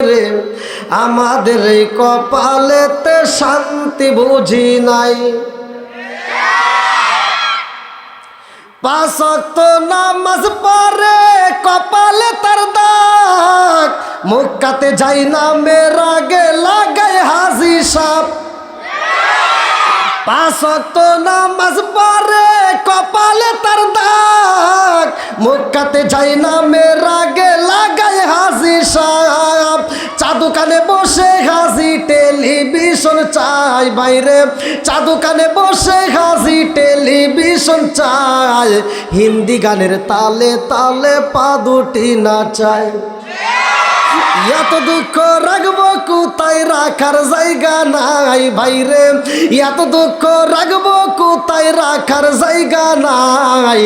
রে আমাদের এই কপালেতে শান্তি বুঝি নাই। পাঁচ ওয়াক্ত নামাজ পড়ে কপালে তার দাগ, মক্কাতে যাই না মেরা গে লাগায় হাজি সাপ। পাঁচ ওয়াক্ত নামাজ পড়ে কপালে তার দাগ, মক্কাতে যাই না মেরা গে লাগায় হাজি সাপ। চা দোকানে বসে হাজি টেলিভিশন চাই, বাইরে চা দোকানে বসে হাজি টেলিভিশন চাই, হিন্দি গানের তালে তালে পা দুটি নাচায়। এত দুঃখ রাখবো কোথায় রাখার জায়গা নাই ভাইরে, এত দুঃখ রাখবো কোথায় রাখার জায়গা নাই,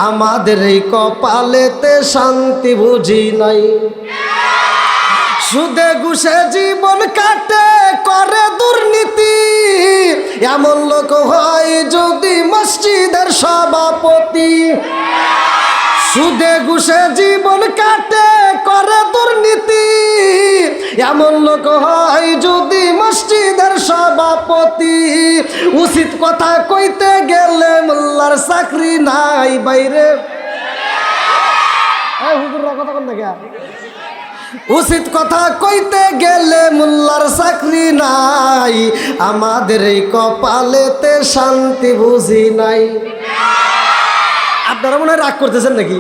আমাদের এই কপালেতে শান্তি বুঝি নাই। সুদে ঘুষে জীবন কাটে করে দুর্নীতি, এমন লোক হয় যদি মসজিদের সভাপতি। সুদে ঘুষে জীবন কাটে করে দুর্নীতি, এমন লোক হয় যদি মসজিদের সভাপতি। উচিত কথা কইতে গেলে মোল্লার চাকরি নাই বাইরে। হুজুররা কথা কোন দেখা, উচিত কথা কইতে গেলে মোল্লার চাকরি নাই, আমাদের এই কপালেতে শান্তি বুঝি নাই। আপনারা মনে হয় রাগ করতেছেন নাকি?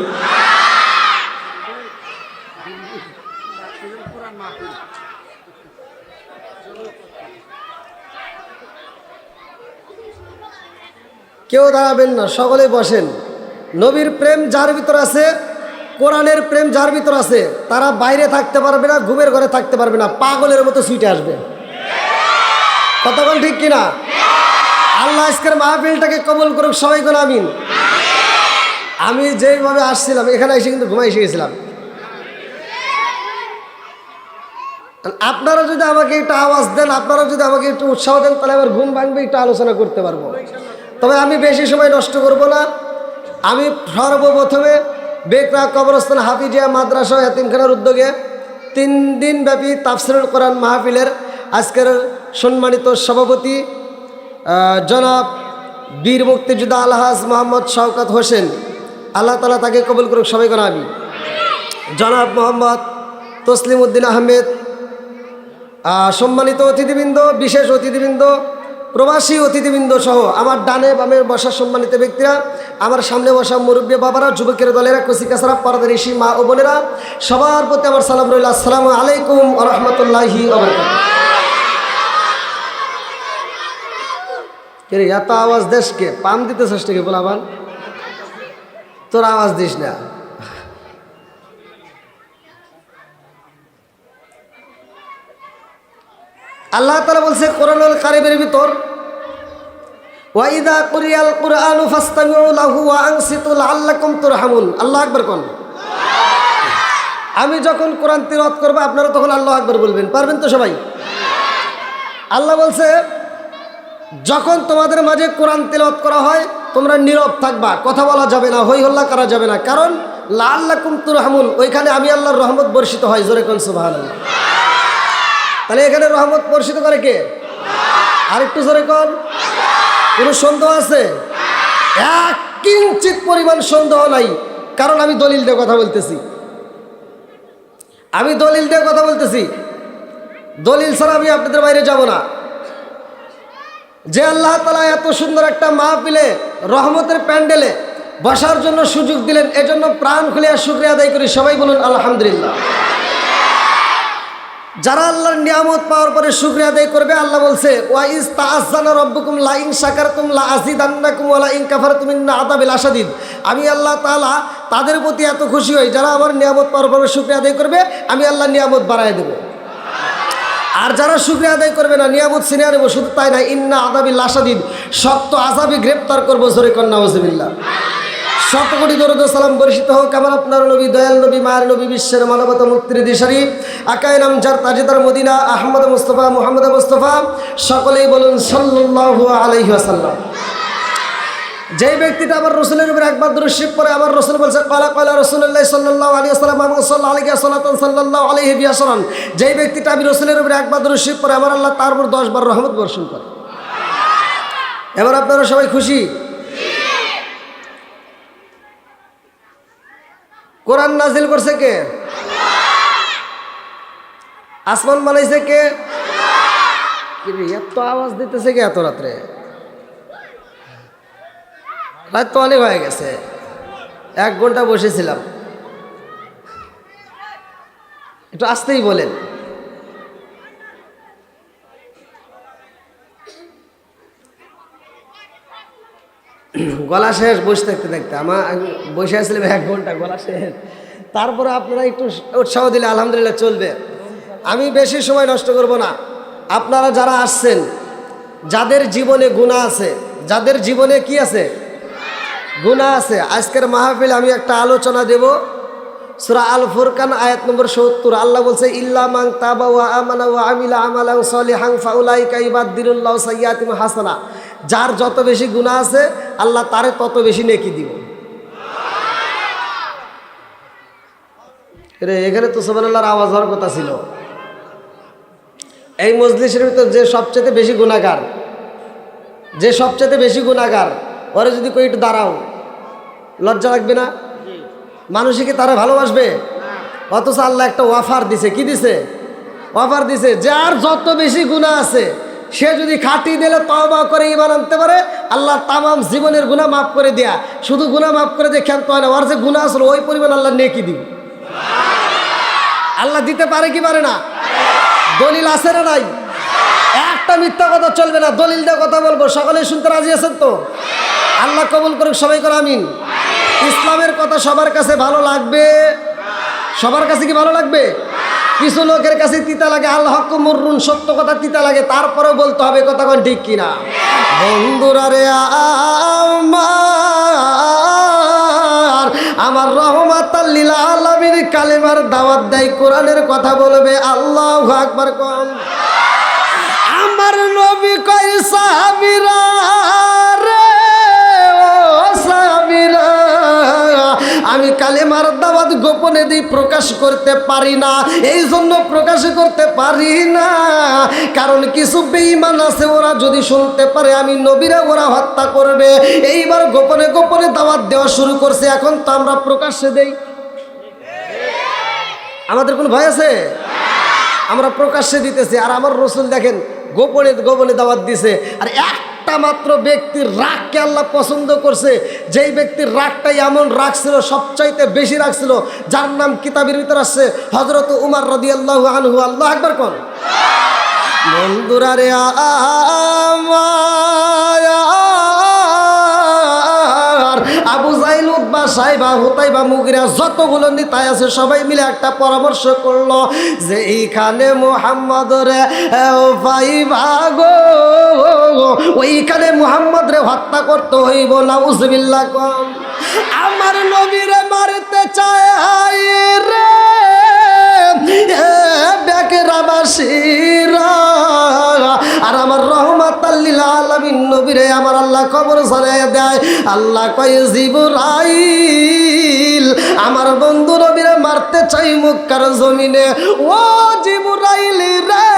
কেউ দাঁড়াবেন না, সকলেই বসেন। নবীর প্রেম যার ভিতর আছে, কোরআনের প্রেম যার ভিতর আছে, তারা বাইরে থাকতে পারবে না, ঘুমের ঘরে থাকতে পারবে না, পাগলের মতো ছুটে আসবে। কতক্ষণ ঠিক কিনা? আল্লাহ আজকের মাহফিলটাকে কবুল করুক, সবাই কোন আমিন। আমি যেইভাবে আসছিলাম এখানে এসে কিন্তু ঘুমাই এসে গেছিলাম। আপনারা যদি আমাকে একটু আওয়াজ দেন, আপনারা যদি আমাকে একটু উৎসাহ দেন, তাহলে আমার ঘুম ভাঙবে, একটু আলোচনা করতে পারবো। তবে আমি বেশি সময় নষ্ট করব না। আমি সর্বপ্রথমে বেকরা কবরস্থান হাফিজিয়া মাদ্রাসা এতিমখানার উদ্যোগে 3 দিন ব্যাপী তাফসিরুল কোরআন মাহফিলের আজকের সম্মানিত সভাপতি জনাব বীর মুক্তিযোদ্ধা আলহাজ মোহাম্মদ শওকত হোসেন, আল্লাহ তাআলা তাকে কবুল করুক, সবাই কোন আমিন। জনাব মোহাম্মদ তসলিম উদ্দিন আহমেদ, সম্মানিত অতিথিবৃন্দ, বিশেষ অতিথিবৃন্দ, প্রবাসী অতিথিবৃন্দ সহ আমার ডানে বামে বসা সম্মানিত ব্যক্তিরা, আমার সামনে বসা মুরব্বী বাবারা, যুবকের দলেরা, কচিকাছারা, পর্দার ঋষি মা ও বোনেরা, সবার প্রতি আমার সালাম রইল। আসসালামু আলাইকুম ওয়া রাহমাতুল্লাহি ওয়া বারাকাতুহু। এত আওয়াজ দেশকে পাম দিতে চেষ্টা কে বলাবান, তোর আওয়াজ দিস না। আল্লাহ তাআলা বলছে কোরআনুল কারীমের ভিতর, ওয়াইদা কুরিয়াল কুরআনু ফাসতামিউ লাহু ওয়া আনসিতু লাআল্লাকুম তুরহামুন। আল্লাহু আকবার কোন। আমি যখন কোরআন তিলাওয়াত করব আপনারা তখন আল্লাহু আকবার বলবেন, পারবেন তো সবাই? আল্লাহ বলছে যখন তোমাদের মাঝে কোরআন তিলাওয়াত করা হয় তোমরা নীরব থাকবা, কথা বলা যাবে না, হই হল্লা করা যাবে না, কারণ লাআল্লাকুম তুরহামুন, ওইখানে আমি আল্লাহর রহমত বর্ষিত হয়। জোরে কোন সুবহানাল্লাহ। তাহলে এখানে রহমত বর্ষিত করে কে? আরেকটু জোরে কোন। কোনো সন্দেহ আছে? এক কিঞ্চিত পরিমাণ সন্দেহ নাই, কারণ আমি দলিল দিয়ে কথা বলতেছি। আমি দলিল দিয়ে কথা বলতেছি, দলিল ছাড়া আমি আপনাদের বাইরে যাব না। যে আল্লাহ তাআলা এত সুন্দর একটা মাহফিলে রহমতের প্যান্ডেলে বসার জন্য সুযোগ দিলেন, এজন্য প্রাণ খুলে শুকরিয়া আদায় করি। সবাই বলুন আলহামদুলিল্লাহ। যারা আল্লাহর নিয়ামত পাওয়ার পরে শুকরিয়া আদায় করবে, আল্লাহ বলছে ওয়া ইজ তাআজ্জানা রাব্বুকুম লা ইন শাকারতুম লা আযিদান্নাকুম ওয়া লা ইন কাফারতুম ইন্না আযাবি লাশাদীদ। আমি আল্লাহ তাআলা তাদের প্রতি এত খুশি হই যারা আমার নিয়ামত পাওয়ার পরে শুকরিয়া আদায় করবে, আমি আল্লাহ নিয়ামত বাড়ায় দেব। আর যারা শুকরিয়া আদায় করবে না, নিয়ামত ছিনিয়ে নেব। শুধু তাই না, ইন্না আযাবি লাশাদীদ, শক্ত আযাবে গ্রেফতার করব। জোরে কর নাউযুবিল্লাহ। শত কোটি দরুদ ও সালাম বর্ষিত হোক আমার আপনার নবী, দয়াল নবী, মায়ের নবী, বিশ্বের মানবতা মুক্তির দিশারি, আকায়ে নামজার তাজেদার মদিনা আহমদ মুস্তাফা মুহাম্মদ মুস্তাফা, সকলেই বলুন সাল্লাল্লাহু আলাইহি ওয়াসাল্লাম। যেই ব্যক্তিটা আমার রসুলের উপর একবার দুরূদ শরীফ পড়ে, আমার রসুল বলছে ক্বালা ক্বালা রাসূলুল্লাহ সাল্লাল্লাহু আলাইহি ওয়াসাল্লাম মান সাল্লা আলাইহি সাল্লাতান সাল্লাল্লাহু আলাইহি বিআশরান। যেই ব্যক্তিটা আমি রসুলের উপর একবার দুরূদ শরীফ পড়ে, আমার আল্লাহ তার উপর 10 বার রহমত বর্ষণ করে। এবার আপনারা সবাই খুশি? কোরআন নাজিল করছে কে? আসমান বানাইছে কে? এত আওয়াজ দিতেছে কে এত রাত্রে? রাত তো অনেক হয়ে গেছে, 1 ঘন্টা বসেছিলাম, একটু আসতেই বলেন। গলা শেষ বসে থাকতে থাকতে, আমি বসে আসছিলাম 1 ঘন্টা, গলা শেষ। তারপরে আপনারা একটু উৎসাহ দিলে আলহামদুলিল্লাহ চলবে। আমি বেশি সময় নষ্ট করব না। আপনারা যারা আসছেন, যাদের জীবনে গুনাহ আছে, যাদের জীবনে কি আছে? গুনাহ আছে। আজকের মাহফিলে আমি একটা আলোচনা দেব। সূরা আল ফুরকান আয়াত নম্বর 70 আল্লাহ বলছে ইল্লা মান তাবা ওয়া আমানা ওয়া আমিলা আমালান সলিহান ফাউলাইকা ইবাদদিলুল্লাহু সাইয়্যাতিহিম হাসানা। যার যত বেশি গুনাহ আছে আল্লাহ তারে তত বেশি নেকি দিব। এখানে তো সুবহানাল্লাহর আওয়াজ হওয়ার কথা ছিল। এই মজলিসের ভিতর যে সবচেয়ে বেশি গুনাহগার, যে সবচেয়ে বেশি গুনাহগার, ওরা যদি কই একটু দাঁড়াও, লজ্জা লাগবে না? মানুষই কি তারা ভালোবাসবে? অথচ আল্লাহ একটা অফার দিছে। কি দিছে? অফার দিছে, যার যত বেশি গুনাহ আছে সে যদি খাঁটি দিলে তওবা করে ঈমান আনতে পারে, আল্লাহ তামাম জীবনের গুনাহ মাফ করে দেয়া। শুধু গুনাহ মাফ করে দিয়ে ক্ষান্ত হয় না, ওর যে গুনাহ আসলে ওই পরিমাণ আল্লাহ নেকি দিবে। আল্লাহ দিতে পারে কি পারে না? দলিল আছে না নাই? একটা মিথ্যা কথা চলবে না, দলিল দিয়ে কথা বলবো। সকলেই শুনতে রাজি আছেন তো? আল্লাহ কবুল করুক, সবাই করে আমিন। ইসলামের কথা সবার কাছে ভালো লাগবে? সবার কাছে কি ভালো লাগবে? কিছু লোকের কাছে তিতা লাগে। আল হক মুররুন, সত্য কথা তিতা লাগে, তারপরেও বলতে হবে। কথা কোন ঠিক কিনা? বন্ধুরা রে আমার রহমাতাল লিল আলামিন কালেমার দাওয়াত দেয়, কোরআনের কথা বলবে। আল্লাহু আকবার কোন। আমার নবী কয় সাহাবীরা রে ও সাহাবীরা, আমি কালেমার দাওয়াত গোপনে দিই, প্রকাশ করতে পারি না। এই জন্য প্রকাশ করতে পারি না কারণ কিছু বেঈমান আছে, ওরা যদি শুনতে পারে আমি নবীরা, ওরা হত্যা করবে। এইবার গোপনে গোপনে দাওয়াত দেওয়া শুরু করছে। এখন তো আমরা প্রকাশ্যে দেই। আমাদের কোনো ভয় আছে? আমরা প্রকাশ্যে দিতেছি। আর আমার রাসূল দেখেন গোপনে গোপনে দাওয়াত দিছে। আর একটা মাত্র ব্যক্তির রাগকে আল্লাহ পছন্দ করছে, যেই ব্যক্তির রাগটাই এমন রাগ ছিল, সবচাইতে বেশি রাগ ছিল, যার নাম কিতাবের ভিতর আসছে হযরত উমর রাদিয়াল্লাহু আনহু। আল্লাহু আকবার কোন। বন্ধুরা রে আবু জাইল, উতবা, সাইবা, হুতাইবা, মুগিরা, যতগুলো নেতা আছে সবাই মিলে একটা পরামর্শ করলো যে এইখানে মুহাম্মদ রে পাইবা গো, ওইখানে মুহাম্মদ রে হত্যা করতে হইব। নাউজুবিল্লাহ কম। আমার নবীরে মারতে চায় রে বেকেরাবাসীরা, আর আমার রহমাতাল লিল আলামিন নবীরে আমার আল্লাহ খবর ছড়াইয়া দেয়। আল্লাহ কয় জিবরাইল, আমার বন্ধু নবীরে মারতে চাই মক্কার জমিনে। ও জিবরাইল রে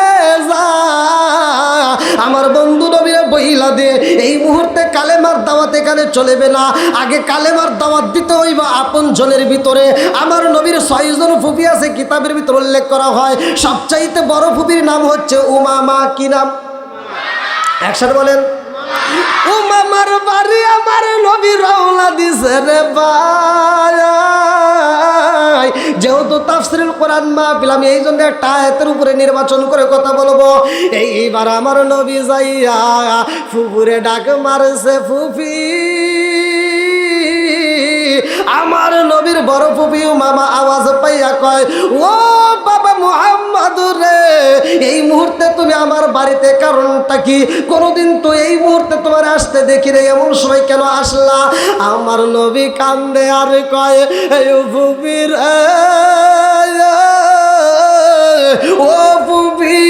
যা আমার বন্ধু নবীরে বইলা দে, এই মুহূর্তে কালেমার দাওয়াত এখানে চলবে না, আগে কালেমার দাওয়াত দিতে হইবা আপন জনের ভিতরে। আমার নবীর 6 জন ফুফি আছে, কিতাবের ভিতরে উল্লেখ করা হয়। সবচাইতে বড় ফুফির নাম হচ্ছে উমামা। কি নাম? একসাথে বলেন। উমামার বাড়ি আমার নবী রওনা দিছে রে ভাই। যেহেতু তাফসীরুল কোরআন মাহফিল, আমি এই জন্য একটা আয়াতের উপরে নির্বাচন করে কথা বলবো। এইবার আমার নবী যাইয়া ফুফুরে ডাক মারছে, ফুফি। আমার নবীর বড় ফুফি উমামা আওয়াজ পাইয়া কয়, ও বাবা মুহাম্মদ রে, এই মুহূর্তে তুমি আমার বাড়িতে কারণটা কি? কোনদিন তো এই মুহূর্তে তোমার আসতে দেখি রে, এমন সময় কেন আসলা? আমার নবী কান্দে আর কয়, ও ফুফি রে, ও ফুফি,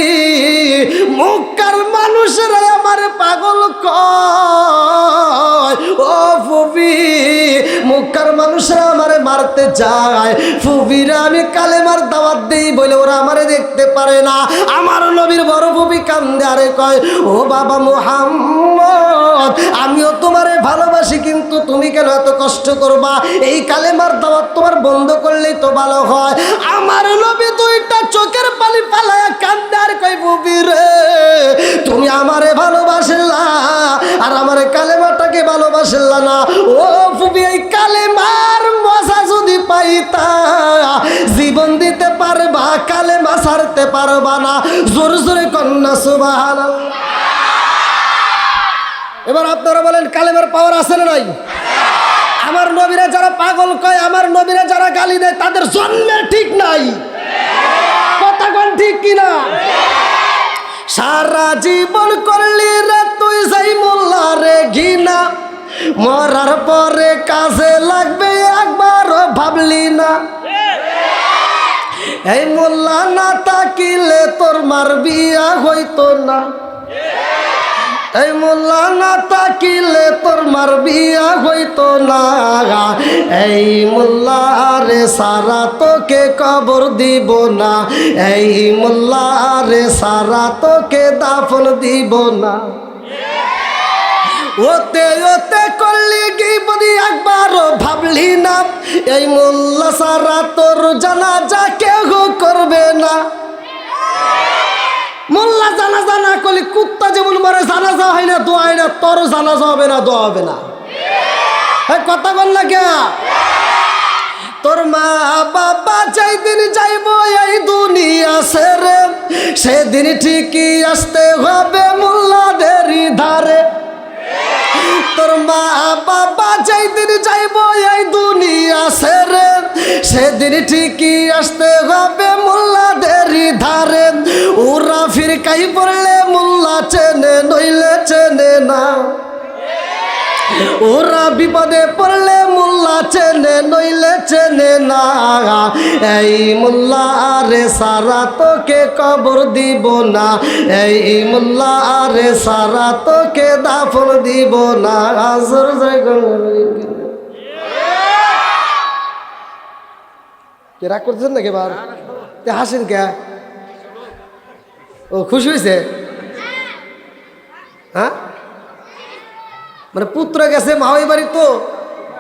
মক্কার মানুষেরা আমার পাগল কয়। ও মানুষরা আমারে মারতে যায়, ফুপিরা আমি কালেমার দাওয়াত দেই বলে ওরা আমারে দেখতে পারে না। আমার নবীর বড় ফুপি কান্দে আরে কয়, ও বাবা মুহাম্মদ, আমিও তোমারে ভালোবাসি, কিন্তু তুমি কেন এত কষ্ট করবা? এই কালেমার দাওয়াত তোমার বন্ধ করলেই তো ভালো হয়। আমার নবী দুইটা চোখের পানি পালায়া কান্দে আর কয়, ফুপি রে, তুমি আমারে ভালোবাসলা আর আমারে কালেমাটাকে ভালোবাসলা না। ও ফুপি, এই কালেমার মজা যদি পাইতা জীবন দিতে পারবা, কালেমা ছাড়তে পারবা না। জোরে জোরে কন্যা সুবহানাল্লাহ। এবার আপনারা বলেন, কালেমার পাওয়ার আছে না নাই? আমার নবীরা যারা পাগল কয়, আমার নবীরা যারা গালি দেয়, তাদের জন্মের ঠিক নাই। কথা কোন ঠিক কিনা? সারা জীবন করলি রে তুই যাই মোল্লা রে ঘিনা, মরার পরে কাজে লাগবে একবারও ভাবলি না। এই মোল্লা না তাকিলে তোর মার বিয়া হইতো না, এই মোল্লা না তাকিলে তোর মার বিয়া হইতো না। এই মোল্লা রে সারা তোকে কবর দিব না, এই মোল্লা রে সারা তোকে দাফন দিব না। ওতে ওতে করলি কি বদি একবারও ভাবলি না, এই মোল্লা সারা তোর জানাজা কেউ করবে না। মোল্লা জানাজা না করলে কুত্তা যেমন মরে জানাজা হয় না, দোয়া হয় না, তোরও জানাজা হবে না, দোয়া হবে না। কথা বল না কে? তোর মা বাবা যেই দিন যাইব এই দুনিয়া ছেড়ে, সেদিন ঠিকই আসতে হবে মোল্লাদেরই ধারে। তোর মা বাবা যেই দিন যাইব এই দুনিয়া ছেড়ে, সেদিন ঠিকই আসতে হবে মোল্লাদেরই ধারে। ওরা ফিরকাই পড়লে মোল্লা চেনে, নইলে চেনে না। ওরা বিপদে পড়লে মোল্লা চেনে, নইলে চেনে না। এই মোল্লা রে সারা তোকে কবর দিব না, এই মোল্লা রে সারা তোকে দাফন দিব না। কে রাগ করতেছেন নাকি? এবার হাসেন কে? ও খুশি হয়েছে? হ্যাঁ, মানে পুত্র গেছে মাওই বাড়ি, তো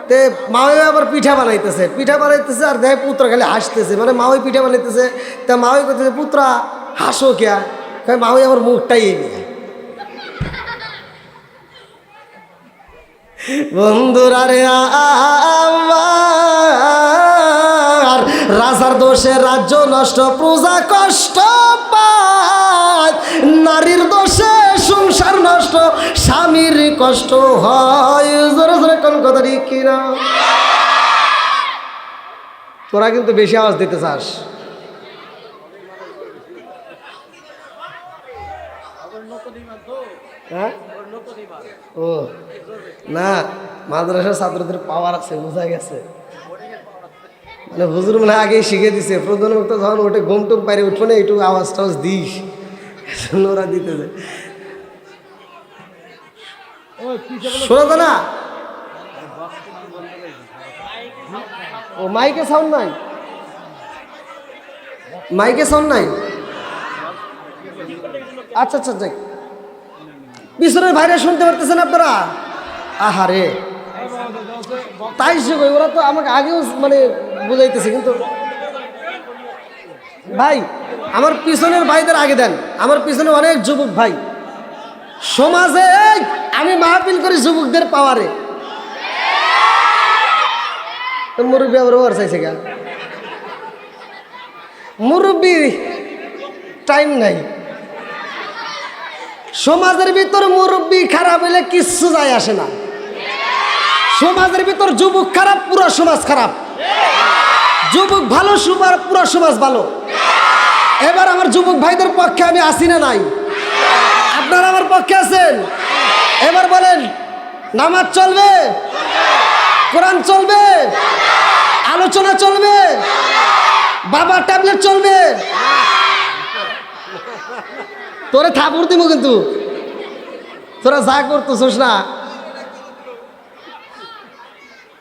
তে মাওই আবার পিঠা বানাইতেছে, পিঠা বানাইতেছে আর দেখ পুত্র খালি হাসতেছে, মানে মাওই পিঠা বানাইতেছে। তা মাওই করতেছে, পুত্রা হাসো কে? মাওই আমার মুখটাই নিয়ে। বন্ধুরা রে আমার, রাজার দোষে রাজ্য নষ্ট, প্রজা কষ্ট পায়। নারীর দোষে সংসার নষ্ট, স্বামীর কষ্ট হয়। জোরে জোরে কোন কথা ঠিক কিনা? তোরা কিন্তু বেশি আওয়াজ দিতে চাস। হ্যাঁ, ও না, মাদ্রাসার ছাত্রদের পাওয়ার আছে, বোঝা গেছে। মানে হুজুর মানে আগেই শিখে দিছে, প্রধান বক্তা যখন ওটা ঘুম টুম পাইরে উঠবো না, একটু আওয়াজ টাওয়াজ দিস, ওরা দিতেছে। শোনো না, ও মাইকে সাউন্ড নাই, মাইকে সাউন্ড নাই। আচ্ছা আচ্ছা, যাই পিছনের ভাইরা শুনতে পারতেছেন আপনারা? আহারে, তাই সে ওরা তো আমাকে আগেও মানে বুঝাইতেছে, কিন্তু ভাই আমার পিছনের ভাইদের আগে দেন। আমার পিছনে অনেক যুবক ভাই, সমাজে আমি মাহফিল করি যুবকদের পাওয়ারে। মুরব্বী আবার ওর চাইছে কেন? মুরব্বী টাইম নাই। সমাজের ভিতর মুরব্বী খারাপ হইলে কিচ্ছু যায় আসে না। সমাজের ভিতর যুবক খারাপ, পুরো সমাজ খারাপ। যুবক ভালো, পুরো সমাজ ভালো। এবার আমার যুবক ভাইদের পক্ষে আমি আসি না নাই? আপনারা আমার পক্ষে আছেন? এবার বলেন, নামাজ চলবে, কোরআন চলবে, আলোচনা চলবে, বাবা ট্যাবলেট চলবে। তোরে থাপুর দিব কিন্তু, তোরা যা করতেছিস না।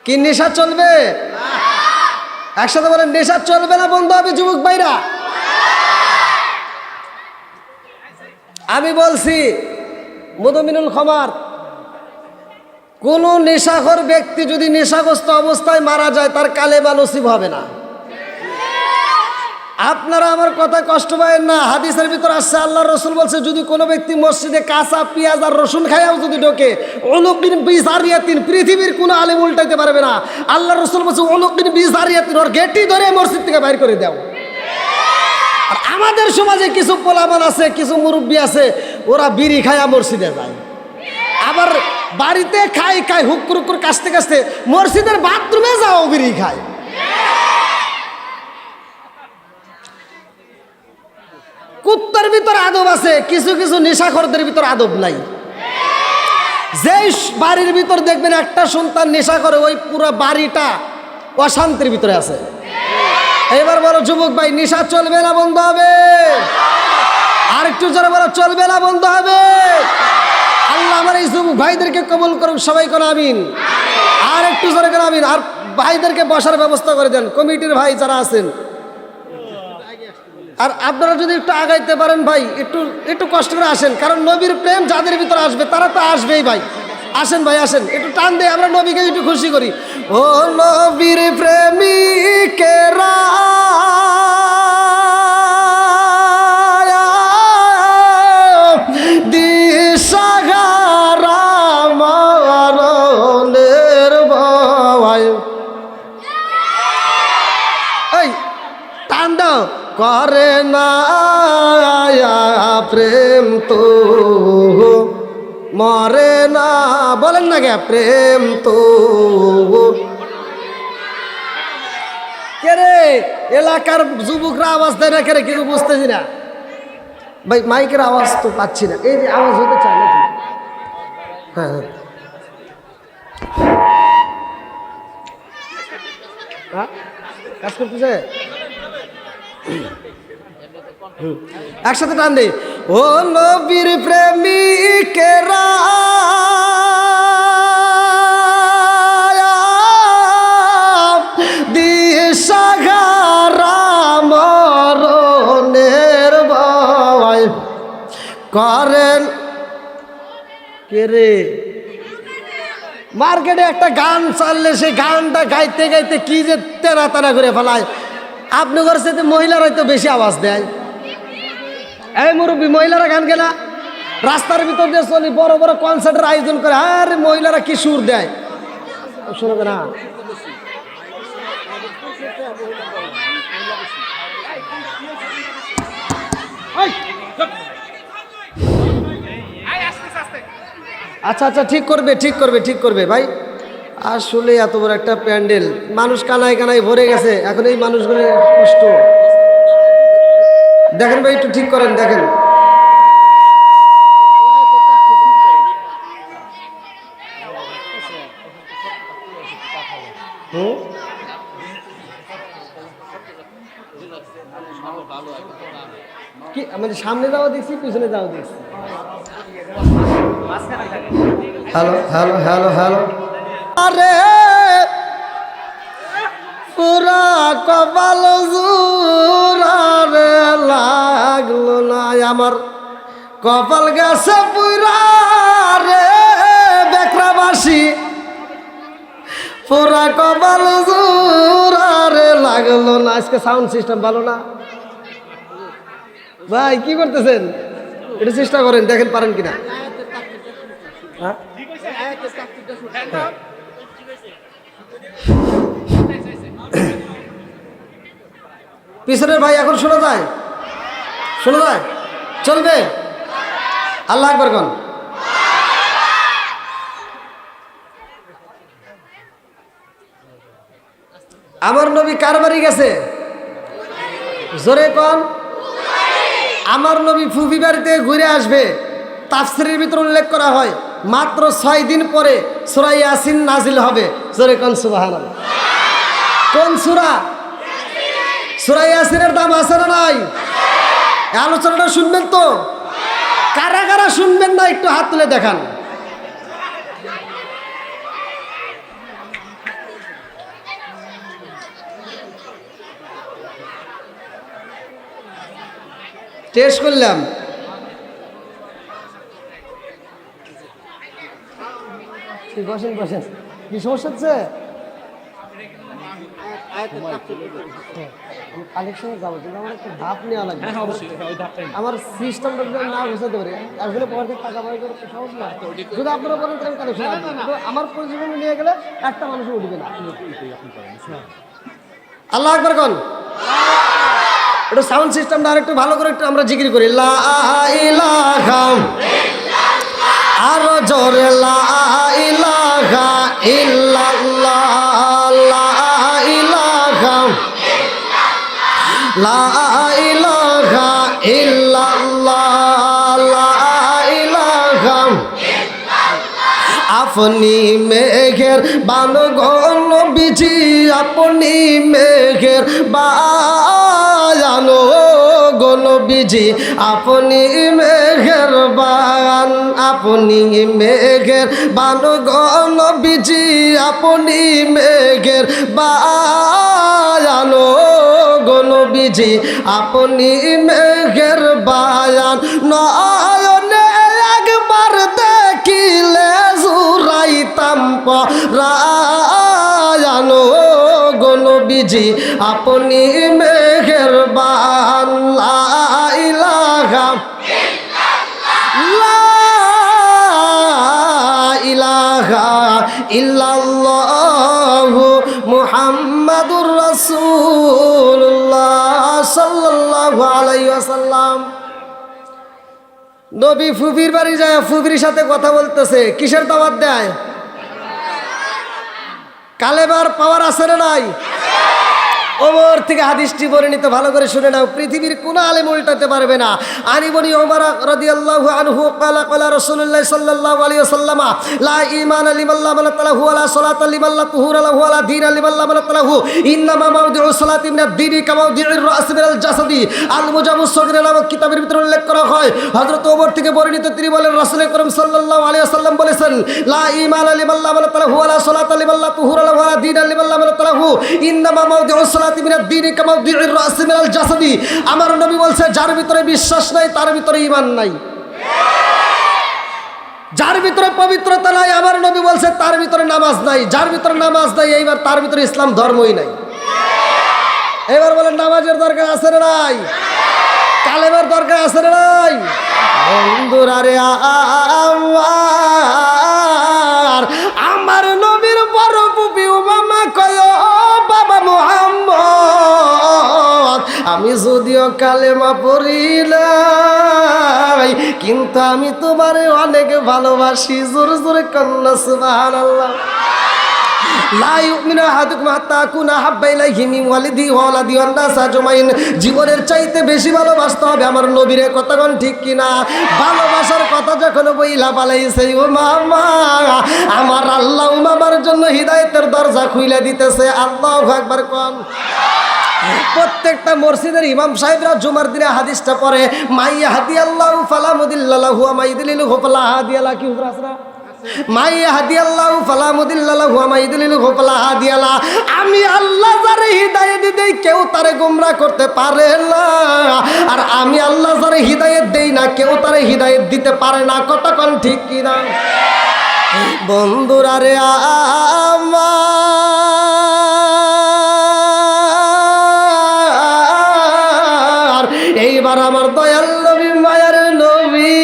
কি নেশা চলবে? একসাথে বলেন, নেশা চলবে না, বন্ধ হবে যুবক ভাইরা। আমি বলছি মুদমিনুল খমার, কোন নেশাখোর ব্যক্তি যদি নেশাগ্রস্ত অবস্থায় মারা যায় তার কালেমা নসিব হবে না। আপনারা আমার কথা কষ্ট পাবেন না, হাদিসের ভিতর আসছে আল্লাহর রাসূল বলছে যদি কোনো ব্যক্তি মসজিদে কাঁচা পেঁয়াজ আর রসুন খায়াও যদি ঢোকে, উলুকিন বিজারিয়াতিন, পৃথিবীর কোনো আলেম উল্টাইতে পারবে না। আল্লাহর রাসূল বলছে উলুকিন বিজারিয়াতিন, ওর গেটি ধরে মসজিদ থেকে বাইর করে দাও। আর আমাদের সমাজে কিছু পোলামান আছে, কিছু মুরব্বী আছে, ওরা বিড়ি খায়া মসজিদে যায়, আবার বাড়িতে খায় হুক্কুর হুক্কুর কাশতে কাশতে মসজিদের বাথরুমে যাও বিড়ি খায়। কুত্তার ভিতর আদব আছে, কিছু কিছু নেশাখোরদের ভিতর আদব নাই। যেই বাড়ির ভিতর দেখবেন একটা সন্তান নেশা করে, ওই পুরো বাড়িটা অশান্তির ভিতরে আছে। এবার বলো যুবক ভাই, নেশা চলবে না, বন্ধ হবে? আর একটু জোরে বলো, চলবে না, বন্ধ হবে? আল্লাহ আমার এই যুবক ভাইদেরকে কবুল করুন, সবাই কোন আমিন। আর একটু জোরে কোন আমিন। আর ভাইদেরকে বসার ব্যবস্থা করে দেন, কমিটির ভাই যারা আছেন। আর আপনারা যদি একটু আগাইতে পারেন ভাই, একটু একটু কষ্ট করে আসেন, কারণ নবীর প্রেম যাদের ভিতরে আসবে তারা তো আসবেই ভাই। আসেন ভাই, আসেন, একটু টান দিয়ে আমরা নবীকে একটু খুশি করি। ও নবীর প্রেমিকেরা দিশাহারা মরণের ভয়, এই টান দাও, করে না প্রেম তো মরে না, বলেন না গে, প্রেম তো কে রে? এলাকার যুবকরা আওয়াজ দেয় না, কে রে? কেউ বুঝতেছি না ভাই, মাইকের আওয়াজ তো পাচ্ছি না। এই যে আওয়াজ হতে চায় নাকি? হ্যাঁ হ্যাঁ, কাজ করতেছে, একসাথে টান দে। ও নবীর প্রেমিকেরা দিশাহারা মরণের ভয় করেন। কে রে? মার্কেটে একটা গান চাললে সেই গানটা গাইতে গাইতে কি যে তেনা তেনা করে ফেলায়। আপনি করছে মহিলারাই তো বেশি আওয়াজ দেয়। এই মুরব্বী, মহিলারা গান গেলা রাস্তার ভিতর দিয়ে চলি, বড় বড় কনসার্টের আয়োজন করে, আরে মহিলারা কি সুর দেয়, শোনো না। আচ্ছা আচ্ছা, ঠিক করবে, ঠিক করবে, ঠিক করবে ভাই। আসলে এত বড় একটা প্যান্ডেল, মানুষ কানায় কানায় ভরে গেছে, এখন এই মানুষগুলো কষ্ট দেখেন ভাই, একটু ঠিক করেন, দেখেন। কি মানে সামনে যাওয়া দেখছি, পিছনে যাওয়া দেখছি। হ্যালো হ্যালো হ্যালো হ্যালো, আরে পুরা কপাল জোড়ারে লাগলো না, আমার কপাল গেছে পুরা রে বেকরাবাসী, পুরা কপাল জোড়ারে লাগলো না। আজকে সাউন্ড সিস্টেম ভালো না ভাই, কি করতেছেন? একটু চেষ্টা করেন, দেখেন পারেন কিনা। হ্যাঁ, পিছনের ভাই এখন শোনা যায়? শোনা যায়? চলবে? আল্লাহ আকবার কোন। আমার নবী কার বাড়ি গেছে? জোরে কোন। আমার নবী ফুফি বাড়িতে ঘুরে আসবে। তাফসীরের ভিতরে উল্লেখ করা হয় মাত্র 6 দিন পরে সূরা ইয়াসিন নাজিল হবে। জোরে কোন সুবহানাল্লাহ। কোন সূরা? সূরা ইয়াসিনের দাম আছে না নাই? এই আলোচনাটা শুনবেন তো? কারা কারা শুনবেন না একটু হাত তুলে দেখান। টেস্ট করলাম। বসেন বসেন, কি সমস্যা হচ্ছে? কালেকশনে যাবো, কিন্তু আমার একটা ধাপ নেওয়া লাগবে। আমার সিস্টেমটা না বুঝতে পারি, আসলে পরে টাকা পয়সা করে সহজ না। যদি আপনারা বলেন আমি কালেকশন আমার পরিচালনা নিয়ে গেলে একটা মানুষও উঠবে না। আল্লাহ আকবার কোন, একটু সাউন্ড সিস্টেমটা আর একটু ভালো করে একটু আমরা জিকির করি। লা ইলাহা, আরো জোরে লা ইলাহা ইল্লাল্লাহ, লা ইলাহা, লা ইলাহা ইল্লাল্লাহ, লা ইলাহা। আপনি মেঘের বানগণ বিজি, আপনি মেঘের বায়ানো গণ বিজি, আপনি মেঘের বান, আপনি মেঘের বানগণ বিজি, আপনি মেঘের বায়ানো গণ বিজি, আপনি মেঘের বায়ান। নয়নে একবার দেখিলে জুরাইতাম পরায়ানো গণ বিজি, আপনি মেঘের বান। লা ইলাহা, লা ইলাহা ইল্লাল্লাহু মুহাম্মাদুর রাসূলুল্লাহ সাল্লাল্লাহু আলাইহি ওয়াসাল্লাম। নবী ফুফির বাড়ি যায়, ফুফির সাথে কথা বলতেছে, কিসের দাওয়াত দেয়? কালেমার পাওয়ার আছে না নাই? ওমর থেকে হাদিসটি বর্ণিত, ভালো করে শুনে নাও, পৃথিবীর কোন আলেম উল্টাতে পারবে না। আনিবনি ওমর রাদিয়াল্লাহু আনহু ক্বালা ক্বালা রাসূলুল্লাহ সাল্লাল্লাহু আলাইহি ওয়াসাল্লাম, লা ঈমানা লিমান লা মানাতা লাহু ওয়া লা সালাতা লিমান লা তুহুরা লাহু ওয়া লা দীনা লিমান লা মানাতা লাহু, ইন্নামা মাওদিউ সালাতি মিনাদ দীনি কামা মাওদিউর রাস মিনাল জাসাদি। আল মুজামুস সগীর নামক কিতাবের ভিতরে উল্লেখ করা হয়, হযরত ওমর থেকে বর্ণিত, তিনি বলেন রাসূল আকরাম সাল্লাল্লাহু আলাইহি ওয়াসাল্লাম বলেছেন, লা ঈমানা লিমান লা মানাতা লাহু ওয়া লা সালাতা লিমান লা তুহুরা লাহু ওয়া লা দীনা লিমান লা মানাতা লাহু, ইন্নামা মাওদিউ আমার নবী বলছে, যার ভিতরে বিশ্বাস নাই তার ভিতরে ঈমান নাই, যার ভিতরে পবিত্রতা নাই, আমার নবী বলছে তার ভিতরে নামাজ নাই, যার ভিতরে নামাজ নাই এইবার তার ভিতরে ইসলাম ধর্মই নাই। এবার বলেন নামাজের দরকার আছে না নাই? কালেমার দরকার আছে না নাই? বন্ধুরা রে আমার নবীর বড় পুপি উমামা কয়, বাবা মুহাম্মদ, আমি যদিও কালেমা পড়ি নাই, কিন্তু আমি তোমারে অনেক ভালোবাসি। জোরে জোরে কন্যা সুবহানাল্লাহ। লা ইউমিনু আহাদুকুম হাত্তা আকুনা হাব্বা ইলাইহি মিন ওয়ালিদিহি ওয়া ওয়ালাদিহি ওয়ান নাস আজমাইন। জীবনের চাইতে বেশি ভালোবাসতে হবে আমার নবীরে, কথাগণ ঠিক কিনা? ভালোবাসার কথা যখন বইলা পালাইছে, ও মামা, আমার আল্লাহ মামার জন্য হিদায়াতের দরজা খুইলা দিতেছে। আল্লাহু আকবার কোন। প্রত্যেকটা মসজিদের ইমাম সাহেবরা জুমার দিনে হাদিসটা পড়ে, মাই ইয়াহদিয়াল্লাহু ফালা মুদিল্লা লাহু ওয়া মাই ইউদ্লিলহু ফালা হাদিয়া লাহু। কি হুজরা মাই ইয়াহদিয়াল্লাহু ফালা মুদিল্লা লাহু ওয়া মাই ইউদ্লিলহু ফালা হাদিয়া লাহু। আমি আল্লাহ যারে হিদায়াত দেই কেউ তারে গোমরা করতে পারে না, আর আমি আল্লাহ যারে হিদায়াত দেই না কেউ তারে হিদায়াত দিতে পারে না। কথা কোন ঠিক কি না? বন্ধুরা রে আমার, এইবার আমার দয়াল নবী, মায়ার নবী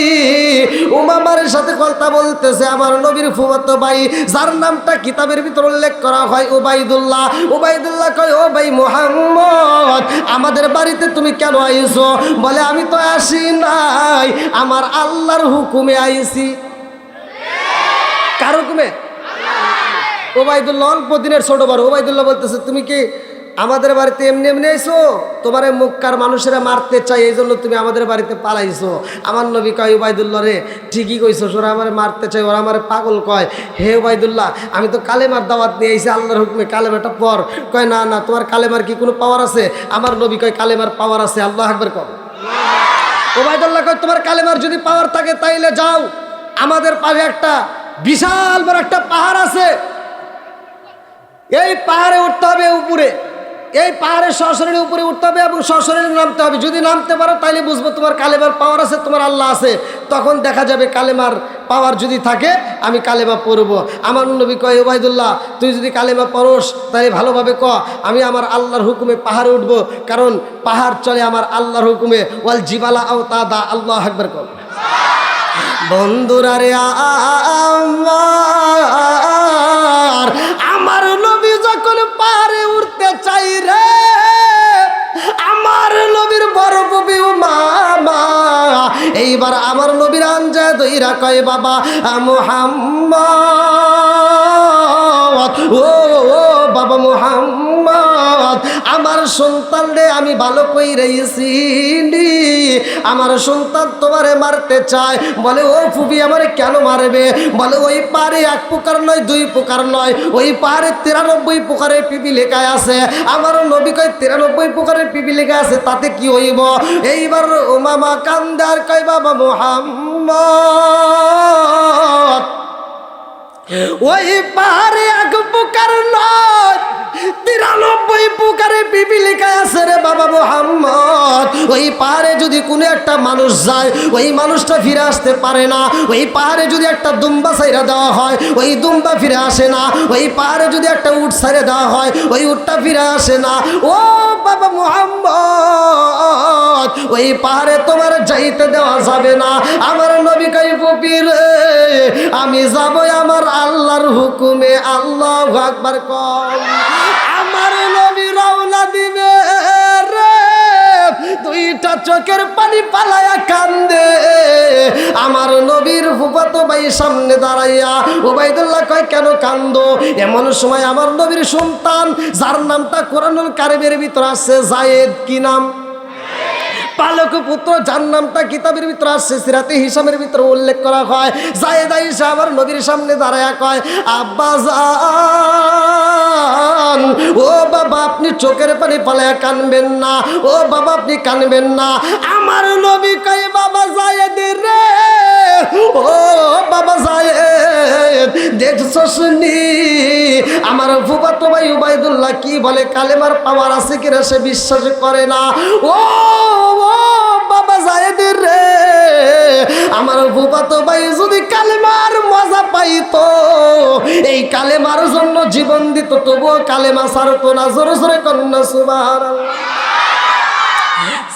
উমামার সাথে কথা বলতেছে। আমার নবীর ফুফাতো ভাই, যার নামটা কিতাবের ভিতর উল্লেখ করা হয় উবাইদুল্লাহ। উবাইদুল্লাহ কয়, ও ভাই মুহাম্মদ, আমাদের বাড়িতে তুমি কেন আইছো? বলে, আমি তো আসি নাই, আমার আল্লাহর হুকুমে আইছি। কার হুকুমে? ওবাইদুল্লাহ অল্প দিনের ছোট বড়। ওবাইদুল্লাহ বলতেছে, তুমি কি আমাদের বাড়িতে এমনি এমনি আইছো? তোমারে মক্কার মানুষেরা মারতে চাই, এই জন্য তুমি আমাদের বাড়িতে পালাইছো। আমার নবী কয়, ওবাইদুল্লাহ রে, ঠিকই কইছো, ওরা আমার মারতে চাই, ওরা আমার পাগল কয়। হে ওবাইদুল্লাহ, আমি তো কালেমার দাওয়াত নিয়ে আইছি আল্লাহর হুকুমে, কালেমাটা পর। কয়, না না, তোমার কালেমার কি কোনো পাওয়ার আছে? আমার নবী কয়, কালেমার পাওয়ার আছে। আল্লাহু আকবার কর। ওবাইদুল্লাহ কয়, তোমার কালেমার যদি পাওয়ার থাকে তাইলে যাও, আমাদের পাশে একটা বিশাল বড় একটা পাহাড় আছে, এই পাহাড়ে উঠতে হবে উপরে। এই পাহাড়ের সশরীরে উপরে উঠতে হবে এবং সশরীরে নামতে হবে। যদি নামতে পারো তাইলে বুঝবো তোমার কালেমার পাওয়ার আছে, তোমার আল্লাহ আছে। তখন দেখা যাবে কালেমার পাওয়ার যদি থাকে আমি কালেমা পড়বো। আমার নবী কয়, ওবায়দুল্লাহ তুই যদি কালেমা পড়োস তাহলে ভালোভাবে ক, আমি আমার আল্লাহর হুকুমে পাহাড়ে উঠবো, কারণ পাহাড় চলে আমার আল্লাহর হুকুমে। ওয়াল জিবালা আওতাদা, আল্লাহু আকবার কর। বন্ধুরা রে আমার নবী যখন পাহাড়ে উঠতে চাই রে, আমার নবীর বড় নবী মামা এইবার আমার নবীর আনজা দইরা কয়, বাবা মুহাম্মদ, ও বাবা মুহাম্মদ, আমার সন্তান রে আমি ভালো কইরা চিনি, আমার সন্তান তোমারে মারতে চায়। বলে ও ফুবি আমারে কেন মারবে? বলে ওই পারে এক প্রকার নয়, দুই প্রকার নয়, ওই পারে 93 প্রকারের পিপি লেখা আছে। আমার নবী কয় 93 প্রকারের পিপি লেখা আছে, তাতে কি হইব? এইবার ও মামা কান্দার কয়, বাবা মুহাম্মদ, ওই পাহাড়ে এক প্রকার নয়, 93 প্রকারে পিপি লেখা আছে রে বাবা মুহাম্মদ। ওই পাহাড়ে যদি কোনো একটা মানুষ যায়, ওই মানুষটা ফিরে আসতে পারে না। ওই পাহাড়ে যদি একটা দুম্বা ছাইরা দেওয়া হয়, ওই দুম্বা ফিরে আসে না। ওই পাহাড়ে যদি একটা উট ছাইরা দেওয়া হয়, ওই উটটা ফিরে আসে না। ও বাবা মুহাম্মদ, ওই পাহাড়ে তোমার যাইতে দেওয়া যাবে না। আমার নবী কই, ফুপি রে আমি যাবো আমার আল্লাহর হুকুমে, আল্লাহু আকবার কর। আমার নবী রওনা দিবে রে, দুইটা চোখের পানি পালায়া কান্দে। আমার নবীর ফুফাতো ভাই সামনে দাঁড়াইয়া ওবাইদুল্লাহ কয়, কেন কান্দো? এমন সময় আমার নবীর সন্তান, যার নামটা কোরআনুল কারীমের ভিতর আছে যায়েদ, কি নাম? পালক পুত্র, যার নামটা কিতাবের ভিতরে আসছে, সিরাতে হিসামের ভিতরে উল্লেখ করা হয়। যায়েদ আয়েশা আমার নবীর সামনে দাঁড়ায়া কয়, আব্বা জান, ও বাবা আপনি চোখের পানি পালায়া কানবেন না, ও বাবা আপনি কানবেন না। আমার নবী কয়, বাবা যায়েদ রে, ও বাবা যায়েদ, দেখছস নি আমার ফুফাতো ভাই উবাইদুল্লাহ কি বলে, কালেমার পাওয়ার আছে কিনা সে বিশ্বাস করে না। ও বাবা যায়েদের রে, আমার ফুফাতো ভাই যদি কালেমার মজা পাইতো, এই কালেমার জন্য জীবন দিত, তবুও কালেমা ছাড়তো না। জোরে জোরে কন্যা সুবহানাল্লাহ।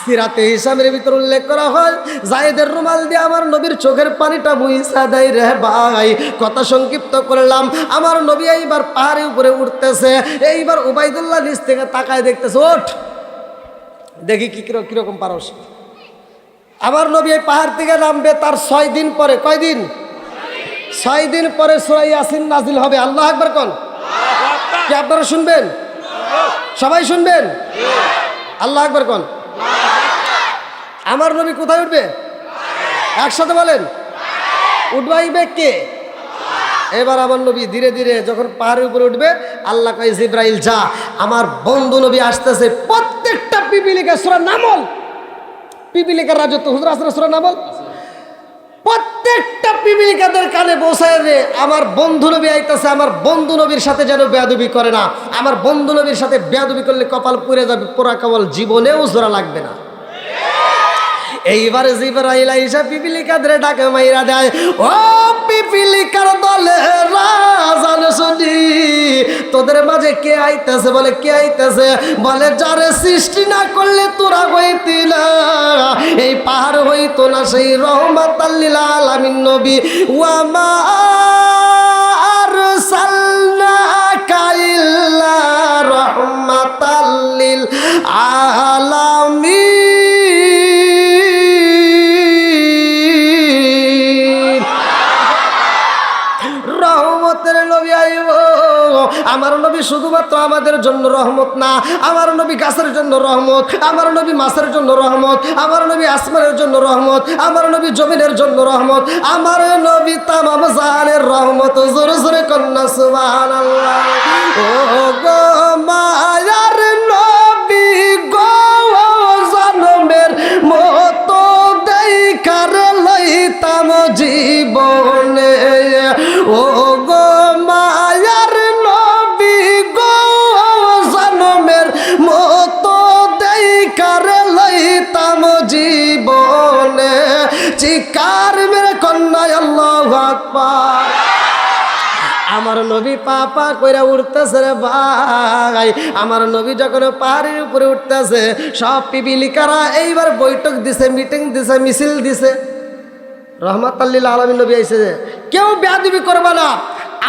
সিরাতে হিসামের ভিতর উল্লেখ করা হয়, যায়েদের রুমাল দিয়ে আমার নবীর চোখের পানিটা মুইসা দেয় রে ভাই। কথা সংক্ষিপ্ত করলাম। আমার নবী এইবার পাহাড়ের উপরে উঠতেছে। এইবার উবাইদুল্লাহ নিচ থেকে তাকায় দেখতেছে, ওঠ দেখি কিরকম পারস। আমার নবী এই পাহাড় থেকে নামবে, তার 6 দিন পরে, কয়দিন? 6 দিন পরে সূরা ইয়াসিন নাজিল হবে। আল্লাহু আকবার কোন। কি আপনারা শুনবেন? সবাই শুনবেন? আল্লাহু আকবার কোন। আমার নবী কোথায় উঠবে? একসাথে বলেন, উঠবাইবে কে? এবার আমার নবী ধীরে ধীরে যখন পাহাড়ের উপরে উঠবে, আল্লাহ কয়, জিব্রাইল যা, আমার বন্ধু নবী আসতেছে। প্রত্যেকটা পিপিলিকা সূরা নামল, পিপিলিকার রাজত্ব হুজুর আসলে সূরা নামল, প্রত্যেকটা পিপিলিকাদের কানে পৌঁছায় রে, আমার বন্ধু নবী আইতেছে। আমার বন্ধু নবীর সাথে যেন বেয়াদবি করে না। আমার বন্ধু নবীর সাথে বেয়াদবি করলে কপাল পুড়ে যাবে, পোড়া কপাল জীবনেও জোড়া লাগবে না। এইবারে জিবরাইল আইসা পিপিলিকাদের ডাকে মাইরা দেয়, ও পিপিলিকার দলে রাজান শুনি, তোদের মাঝে কে আইতেছে? বলে কে আইতেছে? বলে যারে সৃষ্টি না করলে তোরা হইতি না, এই পাহাড় হইতো না, সেই রহমাতাল লিল আলামিন নবী। ওয়ামা আরসালনাকা ইল্লা রহমাতাল লিল আলামিন। আমার নবী শুধুমাত্র আমাদের জন্য রহমত না, আমার নবী গাছের জন্য রহমত, আমার নবী মাছের জন্য রহমত, আমার নবী আসমানের জন্য রহমত, আমার নবী জমিনের জন্য রহমত, আমার নবী তামাম জাহানের রহমত। জোরে জোরে কন্যা সুবহানাল্লাহ। ও গো মায়ার নবী গো, জনমের মতো দেখার লইতাম জীবনে। ও গো মায়ার নবী গো, জনমের চিৎকার মেরে কন্যায় আল্লাহু আকবার। আমার নবী পা পা কইরা উঠতেছে রে ভাই। আমার নবী যখন পাহাড়ের উপরে উঠতেছে, সব পিপিলিকারা এইবার বৈঠক দিছে, মিটিং দিছে, মিছিল দিছে। রহমাতুল লিল আলামিন নবী আইছে, কেউ বেয়াদবি করবে না,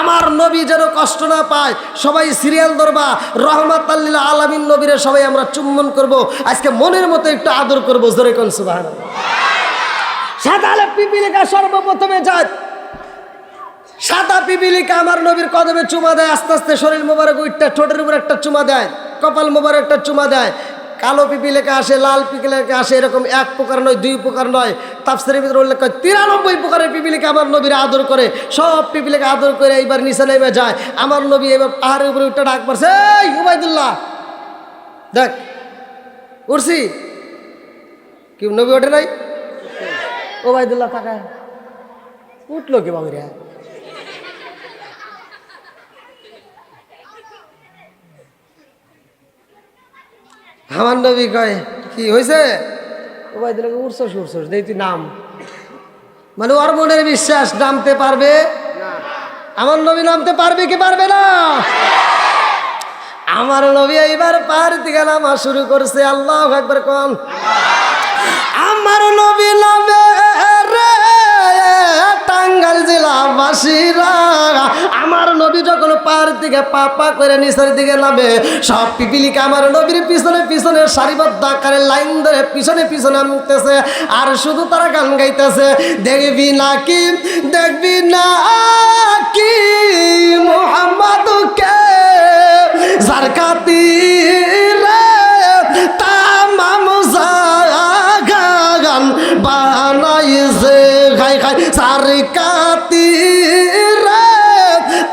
আমার নবী যেন কষ্ট না পায়, সবাই সিরিয়াল ধরবা, রহমাতুল লিল আলামিন নবীরে সবাই আমরা চুম্বন করব, আজকে মনের মতো একটু আদর করবো। জোরে কোন সুবহানাল্লাহ। সাদা পিপিলিকা সর্বপ্রথমে যায়, সাদা পিপিলিকা আমার নবীর কদমে চুমা দেয়, আস্তে আস্তে শরীর মোবারক উঠতে ঠোঁটের উপর একটা চুমা দেয়, কপাল মোবারক একটা চুমা দেয়। কালো পিপিলিকা আসে, লাল পিপিলিকা আসে, এরকম এক প্রকার নয়, দুই প্রকার নয়, তাফসীরের ভিতরে উল্লেখ করে 93 প্রকারের পিপিলিকা আমার নবীর আদর করে। সব পিপিলিকা আদর করে এইবার নিচে নেমে যায়। আমার নবী এবার পাহাড়ের উপরে উঠে ডাক পারছে, এই উবাইদুল্লাহ দেখ উঠছি। কি নবী ওঠে নাই? উবাইদুল্লাহ তাকায়, উঠলো কি বাবুরা? আমার নবী কয়, কি হয়েছে? উবাইদুল্লাহ উঠছস উঠছস, দেই তুই নাম। মানে ওর মনের বিশ্বাস নামতে পারবে, আমার নবী নামতে পারবে কি পারবে না? আমার নবী এইবার পাহাড় থেকে নামা শুরু করছে। আল্লাহু আকবার কোন। আমার নবী নামে রে টাঙ্গাইল জেলাবাসীরা, আমার নবী যখন পাহাড় থেকে পা পা করে নিচের দিকে নামে, সব পিপিলিকা আমার নবীর পিছনে পিছনে সারিবদ্ধ আকারে লাইন ধরে পিছনে পিছনে নামতেছে, আর শুধু তারা গান গাইতেছে, দেখবি নাকি দেখবি না কি মুহাম্মদকে যার খাতিরে তামাম জাগান বানাইছে, খাই খাই যার খাতিরে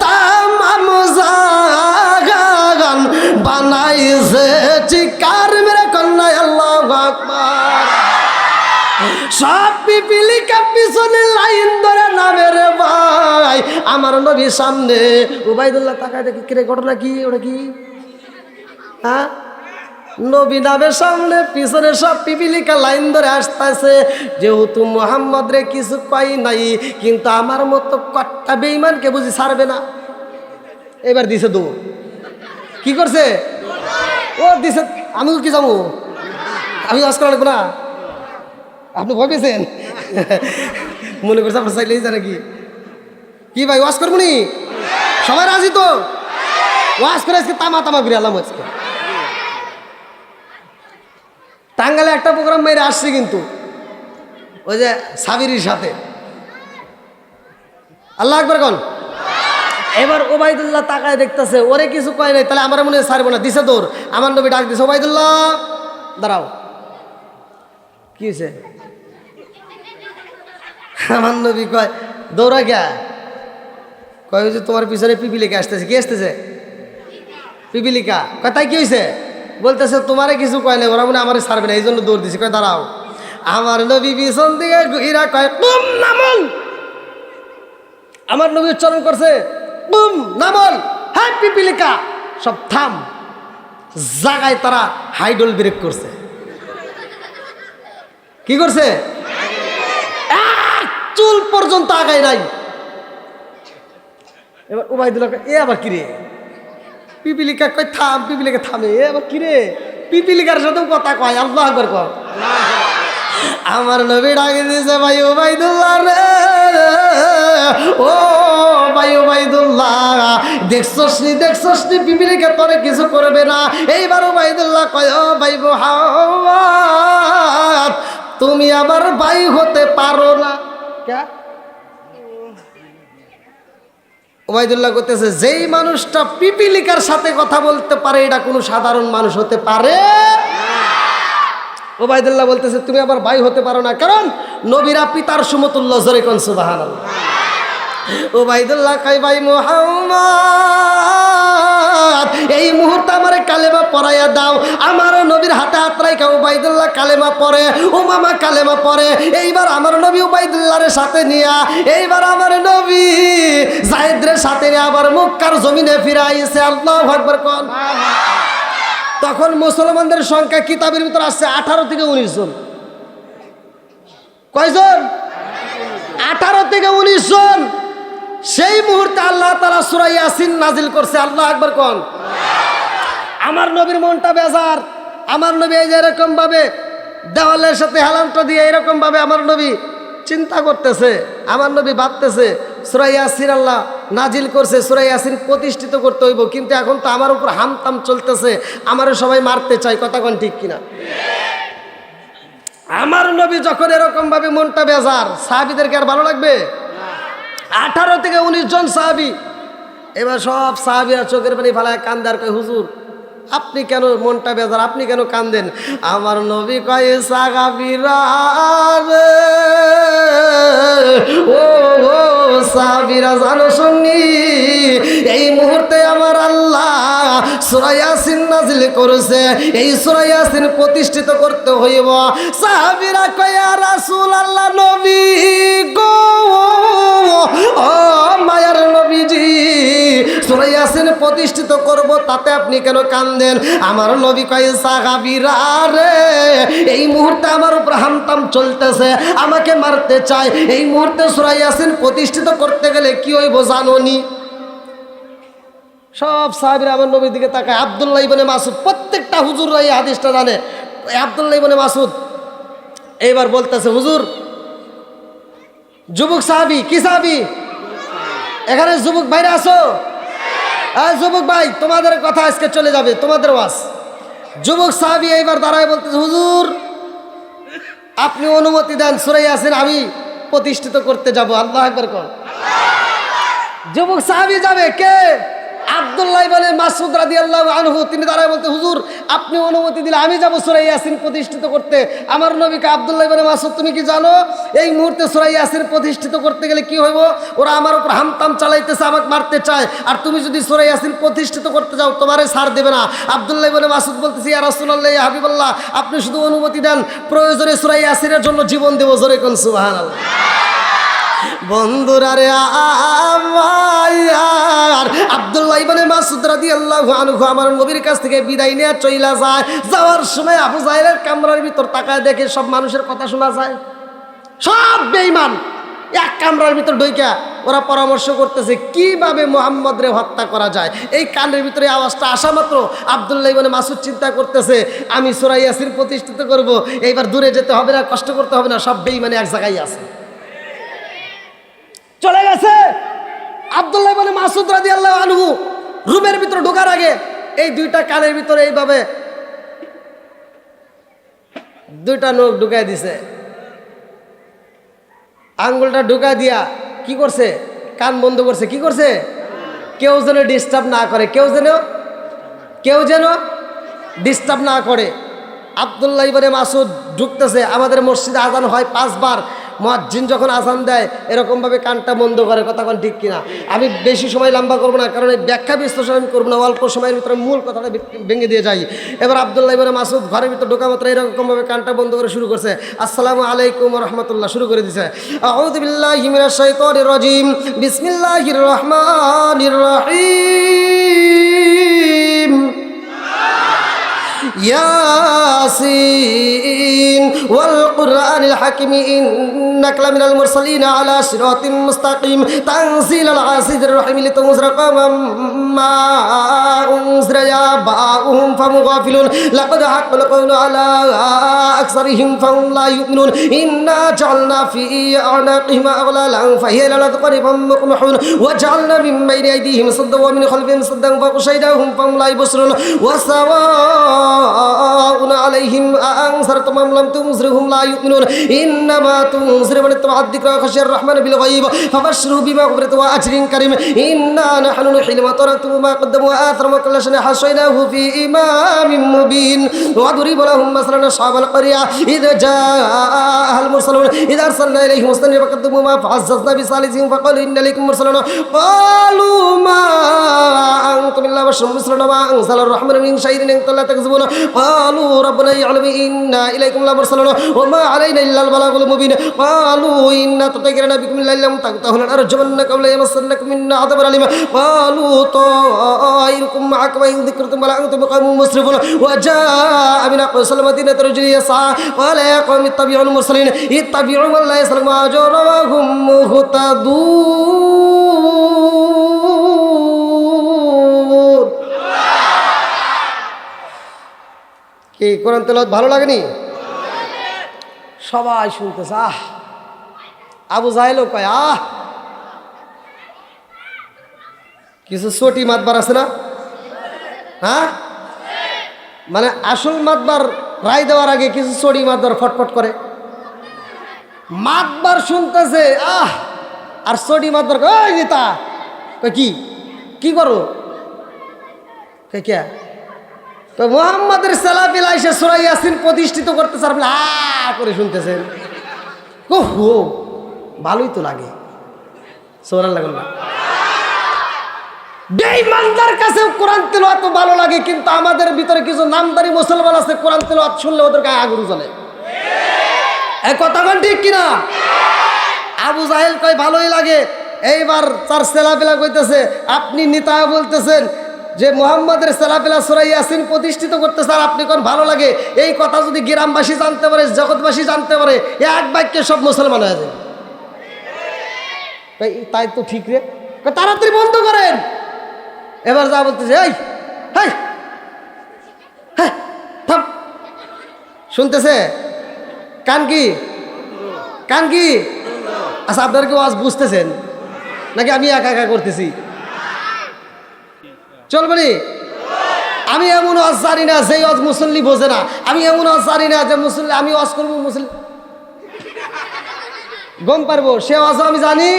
তামাম জাগান বানাইছে। চিৎকার মেরে কন্যায় আল্লাহু আকবার। সব পিপিলিকা পিছনে লাইন ধরে নামে রে ভাই। আমার নবীর সামনে উবাইদুল্লাহ তাকায় দেখি, কিরে ঘটনা কি? ওটা কি? হ্যাঁ, নবী নামের সামনে পিছনে সব পিপিলিকা লাইন ধরে আসতেছে। যেহেতু মোহাম্মদ রে কিছু কই নাই, কিন্তু আমার মতো কট্টা বেঈমানকে বুঝি ছাড়বে না। এবার দিছে দৌড়। কি করছে ও? দিছে। আমি কি যাবো? আমি আজ করা লাগবো না? আপনি ভয় পেয়েছেন? মনে করছে আপনার চাইলেই জানে কি কি ভাই ওয়াজ করবো নি? সবাই রাজি তো? ওয়াজ করে আজকে তামা তামা ঘুরে আলাম। আজকে টাঙ্গালে একটা প্রোগ্রাম মেরে আসছে, কিন্তু ওই যে সাবিরির সাথে। আল্লাহ আকবার কোন। এবার ওবাইদুল্লাহ তাকায় দেখতেছে, ওরে কিছু কয় নাই, তাহলে আমার মনে হয় ছাড়বো না, দিছে দৌড়। আমার নবী ডাক দিছে, ওবাইদুল্লাহ দাঁড়াও। কি হয়েছে? আমার নবী কয়, দৌড়া গিয়া কয় যে তোমার পিছনে পিপিলিকা আসতেছে। কি আসতেছে? পিপিলিকা। কয় তাই কি হয়েছে? বলতেছে তোমারে কিছু কয় নাই, ওরা মনে আমার ছাড়বে না, এই জন্য দৌড় দিছে। কয় দাঁড়াও। আমার নবী পিছন দিকে ঘুরা কয়, তুম নামল। আমার নবী উচ্চারণ করছে, তুম নামল। হ্যাঁ পিপিলিকা সব থাম। জাগায় তারা হাইডল ব্রেক করছে। কি করছে? চুল পর্যন্ত আগায় নাই। এবার উবাইদুল্লাহ এ আবার কিরে? পিপিলিকা কয় থাম। পিপিলিকা থামে। এ আবার কিরে? পিপিলিকার সাথেও কথা কয়। আল্লাহু আকবার কর। আমার নবী ডাকে দিয়েছে, ভাই উবাইদুল্লাহ রে, ও ভাই উবাইদুল্লাহ, দেখছস নি পিপিলিকা তোরে কিছু করবে না। এইবার উবাইদুল্লাহ কয়, ও ভাই মুহাম্মদ, তুমি আমার ভাই হতে পারো না। ওবাইদুল্লাহ করতেছে, যেই মানুষটা পিপিলিকার সাথে কথা বলতে পারে, এটা কোনো সাধারণ মানুষ হতে পারে। ওবাইদুল্লাহ বলতেছে, তুমি আবার ভাই হতে পারো না, কারণ নবীরা পিতার সমতুল্য। জোরে কোন সুবহানাল্লাহ। ওবাইদুল্লাহ কয়, ভাই মুহাম্মদ, এই মুহূর্তে আমারে কালেমা পড়াইয়া দাও। আমার নবীর হাতে হাত রাইখা ওবাইদুল্লাহ কালেমা পড়ে, উমামা কালেমা পড়ে। এইবার আমার নবী ওবাইদুল্লাহর সাথে নিয়া, এইবার আমার নবী যায়েদের সাথে নিয়ে আবার মক্কার জমিনে ফিরে আইছে। আল্লাহু আকবার কোন। তখন মুসলমানদের সংখ্যা কিতাবের ভিতর আসছে 18 থেকে 19 জন। কয়জন? 18 থেকে 19 জন। সেই মুহূর্তে আল্লাহ তাআলা সূরা ইয়াসিন নাজিল করছে। আল্লাহ আকবার কোন। আমার নবীর মনটা বেজার। আমার নবী এই যে এরকম ভাবে দেওয়ালের সাথে হেলানটা দিয়ে এরকম ভাবে আমার নবী চিন্তা করতেছে, আমার নবী ভাবতেছে সূরা ইয়াসিন আল্লাহ নাজিল করছে, সূরা ইয়াসিন প্রতিষ্ঠিত করতে হইব, কিন্তু এখন তো আমার উপর হামতাম চলতেছে, আমারও সবাই মারতে চায়, কথা কোন ঠিক কিনা? আমার নবী যখন এরকম ভাবে মনটা বেজার, সাহাবীদেরকে আর ভালো লাগবে? 18 থেকে 19 জন সাহাবী। এবার সব সাহাবীরা চোখের পানি ফালায় কান্দার কয়, হুজুর আপনি কেন মনটা বেজার, আপনি কেন কান্দেন? আমার নবী কয়, সাহাবীরা ও সাহাবীরা জানো শুনি, এই মুহূর্তে আমার আল্লাহ সূরা ইয়াসিন নাজিল করেছে, এই সূরা ইয়াসিন প্রতিষ্ঠিত করতে হইব। সাহাবীরা কয়, ইয়া রাসূলুল্লাহ, নবী গো, ও মায়ার নবীজি, সূরা ইয়াসিন প্রতিষ্ঠিত করব, তাতে আপনি কেন কান্দেন? আমার নবী কয়, সাহাবীরা রে, এই মুহূর্তে আমার উপর হামতাম চলতেছে, আমাকে মারতে চায়, এই মুহূর্তে সূরা ইয়াসিন প্রতিষ্ঠিত করতে গেলে কি হইব জানোনি? সব সাহাবীরা আমার নবীর দিকে তাকায়। আব্দুল্লাহ ইবনে মাসউদ, প্রত্যেকটা হুজুররা এই হাদিসটা জানে। আব্দুল্লাহ ইবনে মাসউদ এইবার বলতেছে, হুজুর, যুবক সাহাবী, কি সাহাবী? এখানে যুবক ভাইরা আছো? যুবক ভাই, তোমাদের কথা আজকে চলে যাবে, তোমাদের ওয়াজ। যুবক সাহাবী এইবার দাঁড়ায় বলতেছে, হুজুর আপনি অনুমতি দেন, সূরা ইয়াসিন আমি প্রতিষ্ঠিত করতে যাব। আল্লাহু আকবার কোন। যুবক সাহাবী যাবে, কে? আব্দুল্লাহ ইবনে মাসউদ রাদিয়াল্লাহু আনহু। তিনি দাঁড়ায় বলতে, হুজুর আপনি অনুমতি দিলে আমি যাব সূরা ইয়াসিন প্রতিষ্ঠিত করতে। আমার নবীকে, আব্দুল্লাহ ইবনে মাসউদ, তুমি কি জানো এই মুহূর্তে সূরা ইয়াসিন প্রতিষ্ঠিত করতে গেলে কি হইব? ওরা আমার উপর হামতাম চালাইতেছে, আমাকে মারতে চায়, আর তুমি যদি সূরা ইয়াসিন প্রতিষ্ঠিত করতে যাও তোমারে ছাড় দেবে না। আব্দুল্লাহ ইবনে মাসউদ বলতেছে, ইয়া রাসূলুল্লাহ, ইয়া হাবিবাল্লাহ, আপনি শুধু অনুমতি দেন, প্রয়োজনে সূরা ইয়াসিনের জন্য জীবন দেব। জোরে কোন সুবহানাল্লাহ। বন্ধুরা রে আমার, আব্দুল্লাহ ইবনে মাসউদ রাদিয়াল্লাহু আনহু আমার নবীর কাছ থেকে বিদায় নিয়ে চইলা যায়। যাওয়ার সময় আবু জাহেলের কামরার ভিতর তাকায় দেখে সব মানুষের কথা শোনা যায়, সব বেঈমান এক কামরার ভিতর ঢুইকা ওরা পরামর্শ করতেছে কিভাবে মুহাম্মদ রে হত্যা করা যায়। এই কানের ভিতরে আওয়াজটা আসা মাত্র আব্দুল্লাহ ইবনে মাসউদ চিন্তা করতেছে, আমি সূরা ইয়াসিন প্রতিষ্ঠিত করব, এইবার দূরে যেতে হবে না, কষ্ট করতে হবে না, সব বেঈমান এক জায়গায় আছে। চলে গেছে। আব্দুল্লাহ ইবনে মাসউদ রাদিয়াল্লাহু আনহু রুমের ভিতর ঢোকার আগে এই দুইটা কানের ভিতরে এইভাবে দুইটা নখ ঢুকাই দিছে। আঙ্গুলটা ঢুকা দিয়া কি করছে? কান বন্ধ করছে। কি করছে? কেউ যেন ডিস্টার্ব না করে, কেউ যেন ডিস্টার্ব না করে। আব্দুল্লাহ ইবনে মাসউদ ঢুকতেছে। আমাদের মসজিদে আজান হয় 5 বার। মুয়াজ্জিন যখন আজান দেয় এরকমভাবে কানটা বন্ধ করে, কথা কোন ঠিক কিনা? আমি বেশি সময় লম্বা করবো না, কারণ এই ব্যাখ্যা বিশ্লেষণ আমি করবো না, অল্প সময়ের ভিতরে মূল কথাটা ভেঙে দিয়ে যাই। এবার আব্দুল্লাহ ইবনে মাসউদ ঘরের ভিতর ঢোকা মাত্র এরকমভাবে কানটা বন্ধ করে শুরু করছে, আসসালামু আলাইকুম ওয়া রাহমাতুল্লাহ শুরু করে দিছে। আউযু বিল্লাহি মিনাশ শাইতানির রাজিম, বিসমিল্লাহির রহমানির রহিম। ইয়াসিন ওয়াল কুরআনিল হাকিম ইন্নাকা লামিনাল মুরসালিন আলা সিরাতিম মুস্তাকিম তানজিলাল আজিজির রহিম লিতুনজিরা কওমান মা উনজিরা বাউহুম ফাহুম গাফিলুন লাকাদ হাক্কাল কওলু আলা আকসারিহিম ফাহুম লা ইউমিনুন ইন্না জাআলনা ফি আনাকিহিম আগলালান ফাহিয়া ইলা আযকারিহিম মুকমাহুন ওয়া জাআলনা মিন বাইনি আইদিহিম সাদ্দান ওয়া মিন খালফিহিম সাদ্দান ফাগশাইনাহুম ফাহুম লা ইবসিরুন ওয়া সাওয়া عليهم أنذرتم أم لم تنذرهم لا يؤمنون إنما تنذر من اتبع الذكر وخشي الرحمن بالغيب فبشره بمغفرة وأجر كريم إنا نحن نحيي الموتى ونكتب ما قدموا وآثارهم وكل شيء حصيناه في إمام مبين وضرب لهم مثلا أصحاب القرية إذ جاءها المرسلون إذ أرسلنا إليهم رسلا فكذبوا ما فعززنا بثالثهم فقالوا إن إليكم مرسلون قالوا ما أنتم إلا بشر مثلنا ما أنزل الرحمن من شيء إن أنتم لا تكذبون قالوا ربنا يعلم إنا إليكم لمرسلون وما علينا إلا البلاغ المبين قالوا إنا تطيرنا بكم إلا لم تنتهوا لنرجمنكم ولا يمسنكم منا عذاب أليم قالوا طائركم معكم وإن ذكرتم بل أنتم قوم مسرفون وجاء من أقصى المدينة رجل يسعى قال يا قوم اتبعوا المرسلين اتبعوا من لا يسألكم أجرا وهم মুহতাদুন। কি কোরআন তেলাওয়াত ভালো লাগেনি? সবাই শুনতেছে আহ। আবু জাহেলও কয় আহ। কিছু চটি মাতবার আছে না? হ্যাঁ, মানে আসল মাতবার রায় দেওয়ার আগে কিছু চটি মাতবার ফটফট করে। মাতবার শুনতেছে আহ, আর চটি মাতবার ওই নেতা কি কি করো কে তো মুহাম্মাদের সালাফিলা এসে সূরা ইয়াসিন প্রতিষ্ঠিত করতেছে, আপনি আ করে শুনতেছেন। ওহো, ভালোই তো লাগে। সোরা লাগুন না, বেঈমানদের কাছে কোরআন তেলাওয়াত ভালো লাগে, কিন্তু আমাদের ভিতরে কিছু নামদারি মুসলমান আছে, কোরআন তেলাওয়াত শুনলে ওদের গায়ে আগুন জ্বলে। এই কথাটা ঠিক কিনা? আবু জাহেল কয় ভালোই লাগে। এইবার তার সেলাফিলা কইতেছে, আপনি নেতা বলতেছেন যে মুহাম্মাদের সেলাফিলা সূরা ইয়াসিন প্রতিষ্ঠিত করতেছে, আর আপনি কোন ভালো লাগে? এই কথা যদি গ্রামবাসী জানতে পারে, জগৎবাসী জানতে পারে, এক বাক্যে সব মুসলমান হয়ে যাবে। তাই তো ঠিক রে, তাড়াতাড়ি বন্ধ করেন। এবার যা বলতেছে, এই হাই হ্যাঁ থাম, শুনতেছে কান কি কান কি? আচ্ছা, আপনারা কি ওয়াজ বুঝতেছেন নাকি আমি একা একা করতেছি? চলবেনি? আমি এমন ওয়াজ জানি না যে ওয়াজ মুসল্লি বোঝে না। আমি এমন ওয়াজ জানি না যে মুসল্লি আমি ওয়াজ করবো মুসল্লি গম পারবো, সে ওয়াজও আমি জানি।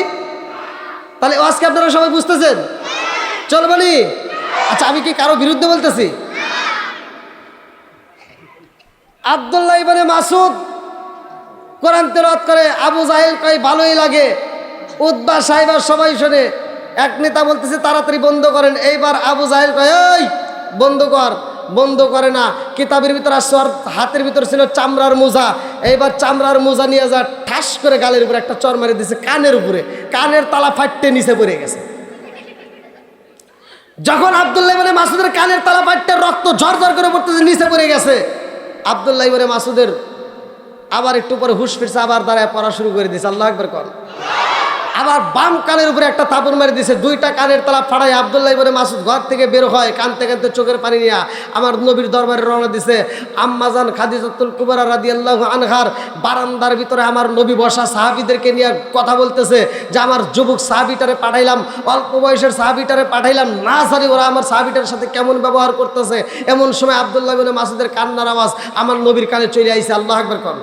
তাহলে ওয়াজকে আপনারা সবাই বুঝতেছেন? চলবেনি? আচ্ছা, আমি কি কারো বিরুদ্ধে বলতেছি? আব্দুল্লাহ ইবনে মাসউদ কোরআন তেলাওয়াত করে, আবু জাহেল কয় ভালোই লাগে। উতবা সাহেবা সবাই শোনে। এক নেতা বলতেছে তাড়াতাড়ি বন্ধ করেন। এইবার আবু জাহেল কয় এই বন্ধ কর, বন্ধ করে না। কিতাবের ভিতর আসছে, আর হাতের ভিতর ছিল চামড়ার মোজা। এইবার চামড়ার মোজা নিয়ে যা ঠাস করে গালের উপরে একটা চর মারি দিছে, কানের উপরে। কানের তালা ফাটতে নিচে পড়ে গেছে। যখন আব্দুল্লাহ ইবনে মাসউদের কানের তালা ফাটতে রক্ত ঝরঝর করে পড়তেছে, নিচে পড়ে গেছে, আব্দুল্লাহ ইবনে মাসউদের আবার একটু পরে হুশ ফিরছে, আবার দাঁড়ায় পড়া শুরু করে দিয়েছে। আল্লাহু আকবার কর। আবার বাম কানের উপরে একটা থাপড় মারি দিয়েছে, দুইটা কানের তালা ফাড়াই আব্দুল্লাহ ইবনে মাসউদ ঘর থেকে বের হয়, কানতে কানতে চোখের পানি নিয়ে আমার নবীর দরবারে রওনা দিছে। আম্মাজান খাদিজাতুল কুবরা রাদিয়াল্লাহু আনহার বারান্দার ভিতরে আমার নবী বসা, সাহাবীদেরকে নিয়ে কথা বলতেছে যে আমার যুবক সাহাবীটারে পাঠাইলাম, অল্প বয়সের সাহাবীটারে পাঠাইলাম, না জানি ওরা আমার সাহাবীটার সাথে কেমন ব্যবহার করতেছে। এমন সময় আব্দুল্লাহ ইবনে মাসউদের কান্নার আওয়াজ আমার নবীর কানে চলে আইছে। আল্লাহু আকবার কর।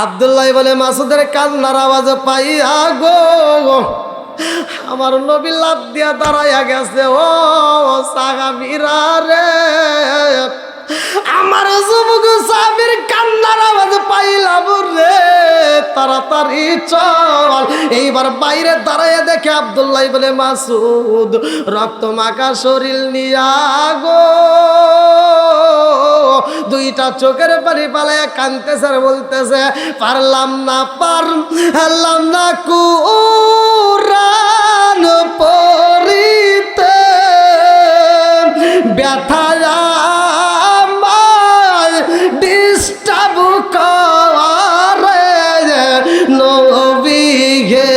আব্দুল্লাহ ইবনে মাসউদের কান্নার আওয়াজ পাইয়া গো আমার নবী লাফ দিয়া দাঁড়াইয়া গেছে। ও সাহাবীরা রে, আমার যুবক সাহাবীর কান্নার আওয়াজ পাইলাম রে, তাড়াতাড়ি চল। এইবার বাইরে দাঁড়াইয়া দেখে আব্দুল্লাহ ইবনে মাসউদ রক্ত মাখা শরীর নিয়া গো দুইটা চোখের পানি পালায়া কাঁদতেছে আর বলতেছে পারলাম না কুরআন পড়িতে, ব্যথা আমায় ডিস্টার্ব করে, নবী গে